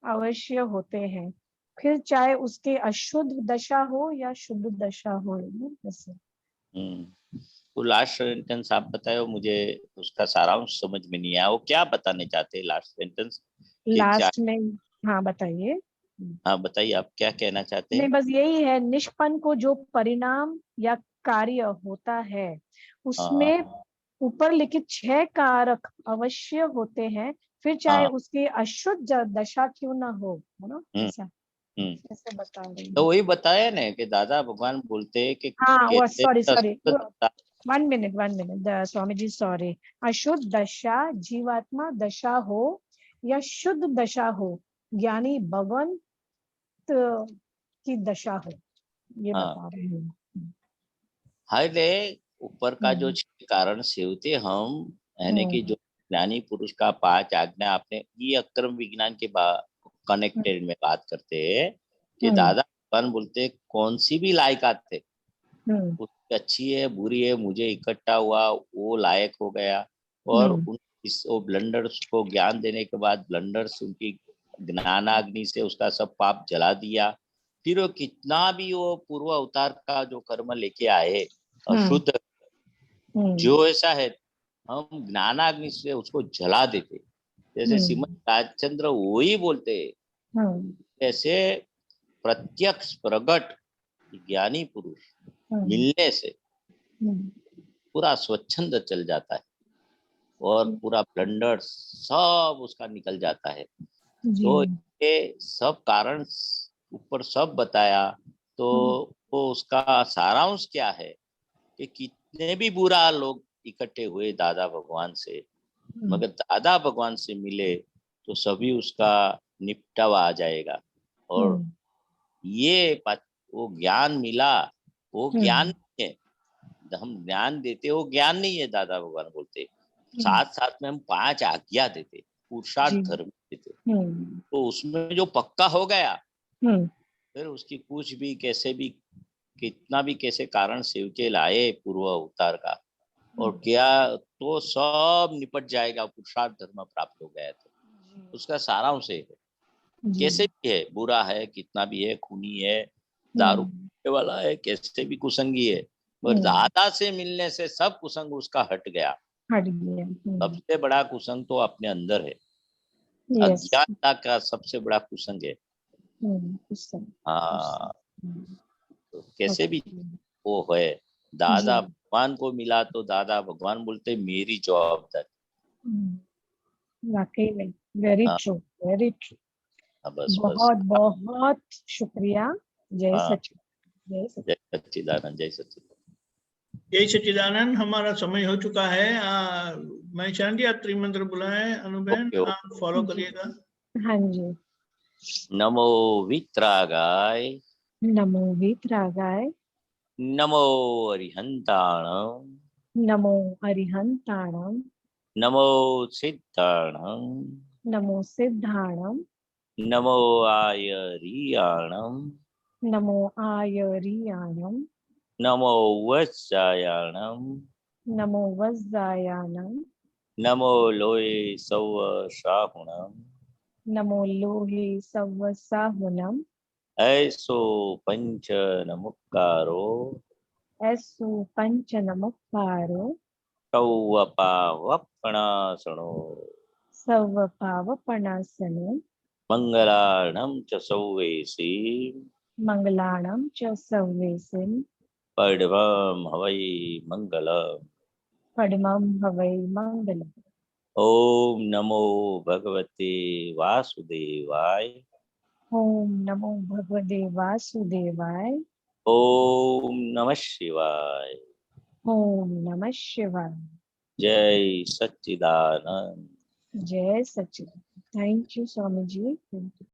अवश्य होते हैं, फिर चाहे उसके अशुद्ध दशा हो या शुद्ध दशा हो। जैसे तो लास्ट सेंटेंस आप बताओ, मुझे उसका सारांश समझ में नहीं आया, वो क्या बताने चाहते हैं लास्ट सेंटेंस कि लास्ट में, हाँ बताइए। हाँ बताइए, आप क्या कहना चाहते नहीं हैं? बस यही है, निष्पन्न को जो परिणाम या कार्य होता है उसमें ऊपर लिखित 6 कारक अवश्य होते हैं, फिर चाहे उसकी अशुद्ध दशा क्यों ना हो, है ना, ऐसा ऐसे बता रही तो हूँ। वही बताया ना कि दादा भगवान बोलते हैं कि हाँ वो कैसे सॉरी अशुद्ध- 1 मिनट स्वामी जी सॉरी, अशुद्ध दशा जीवात्मा दशा हो या शुद्ध दशा हो, यानी भगवंत की दशा हो, ये बता रहे हैं। हाइले ऊपर का जो कारण सेवते हम यानी कि जो ज्ञानी पुरुष का 5 आज्ञा आपने ये अक्रम विज्ञान के कनेक्टेड में बात करते हैं कि दादा भगवान बोलते कौन सी भी लायकात थे, उसकी अच्छी है बुरी है, मुझे इकट्ठा हुआ वो लायक हो गया, और वो ब्लंडर्स को ज्ञान देने के बाद ब्लंडर्स उनकी ज्ञानाग्नि से उसका सब पाप जला दिया, फिर वो कितना भी वो पूर्व अवतार का जो कर्म लेके आए अशुद्ध जो ऐसा है हम ज्ञानाग्नि से उसको जला देते, जैसे श्रीमद राजचंद्र वही बोलते ऐसे प्रत्यक्ष प्रगट ज्ञानी पुरुष मिलने से पूरा स्वच्छंद चल जाता है और पूरा ब्लंडर सब उसका निकल जाता है। तो ये सब कारण ऊपर सब बताया, तो वो उसका सारांश क्या है कि कितने भी बुरा लोग इकट्ठे हुए दादा भगवान से, मगर दादा भगवान से मिले तो सभी उसका निपटावा आ जाएगा, और ये वो ज्ञान मिला, वो ज्ञान नहीं है, हम ज्ञान देते वो ज्ञान नहीं है, दादा भगवान बोलते साथ साथ में हम 5 आज्ञा देते, पुरुषार्थ धर्म देते, तो उसमें जो पक्का हो गया फिर उसकी कुछ भी कैसे भी कितना भी कैसे कारण सेव के लाए पूर्व अवतार का और क्या तो सब निपट जाएगा, पुरुषार्थ धर्म प्राप्त हो गया तो उसका सारांश है कैसे भी है, बुरा है कितना भी है, खूनी है, दारू पीने वाला है, कैसे भी कुसंगी है, मगर दादा से मिलने से सब कुसंग उसका हट गया। सबसे बड़ा कुसंग तो अपने अंदर है, अज्ञानता का सबसे बड़ा कुसंग है। हाँ तो कैसे भी वो है, दादा भगवान को मिला तो दादा भगवान बोलते मेरी जवाबदारी। वाकई में वेरी ट्रू, वेरी ट्रू। बस बहुत बहुत शुक्रिया। जय सच्चिदानंद, जय सच्चिदानंद, जय सच्चिदानंद, जय सच्चिदानंद। हमारा समय हो चुका है। मैं चाहूंगी आप त्रिमंत्र बुलाएं, अनुबेन आप फॉलो करिएगा। हाँ जी। नमो वित्रागाय, नमो वित्रागाय, नमो अरिहंताणं, नमो अरिहंताणं, नमो सिद्धाणं, नमो सिद्धाणं, नमो आयरियाणं, नमो आयरियाणं, नमो वत्सायाणं, नमो वज्रायाणं, नमो लोये सव शाहुणं, नमो लोहे सव्वसाहुनम्, ऐसो पंच नमुक्कारो, ऐसो पंच नमुक्कारो, सौवपावपणासनो, सव्वपावपणासनो, मंगलार्णं च सौवेसी, मंगलाणं च सव्वेसिं, पड्वं हवै मंगलम्, पद्मं हवै मंगलम्। ओम नमो भगवते वासुदेवाय, ओम नमो भगवते वासुदेवाय, ओम नमः शिवाय, ओम नमः शिवाय। जय सच्चिदानंद। जय सच्चिदानंद। Thank you Swami ji.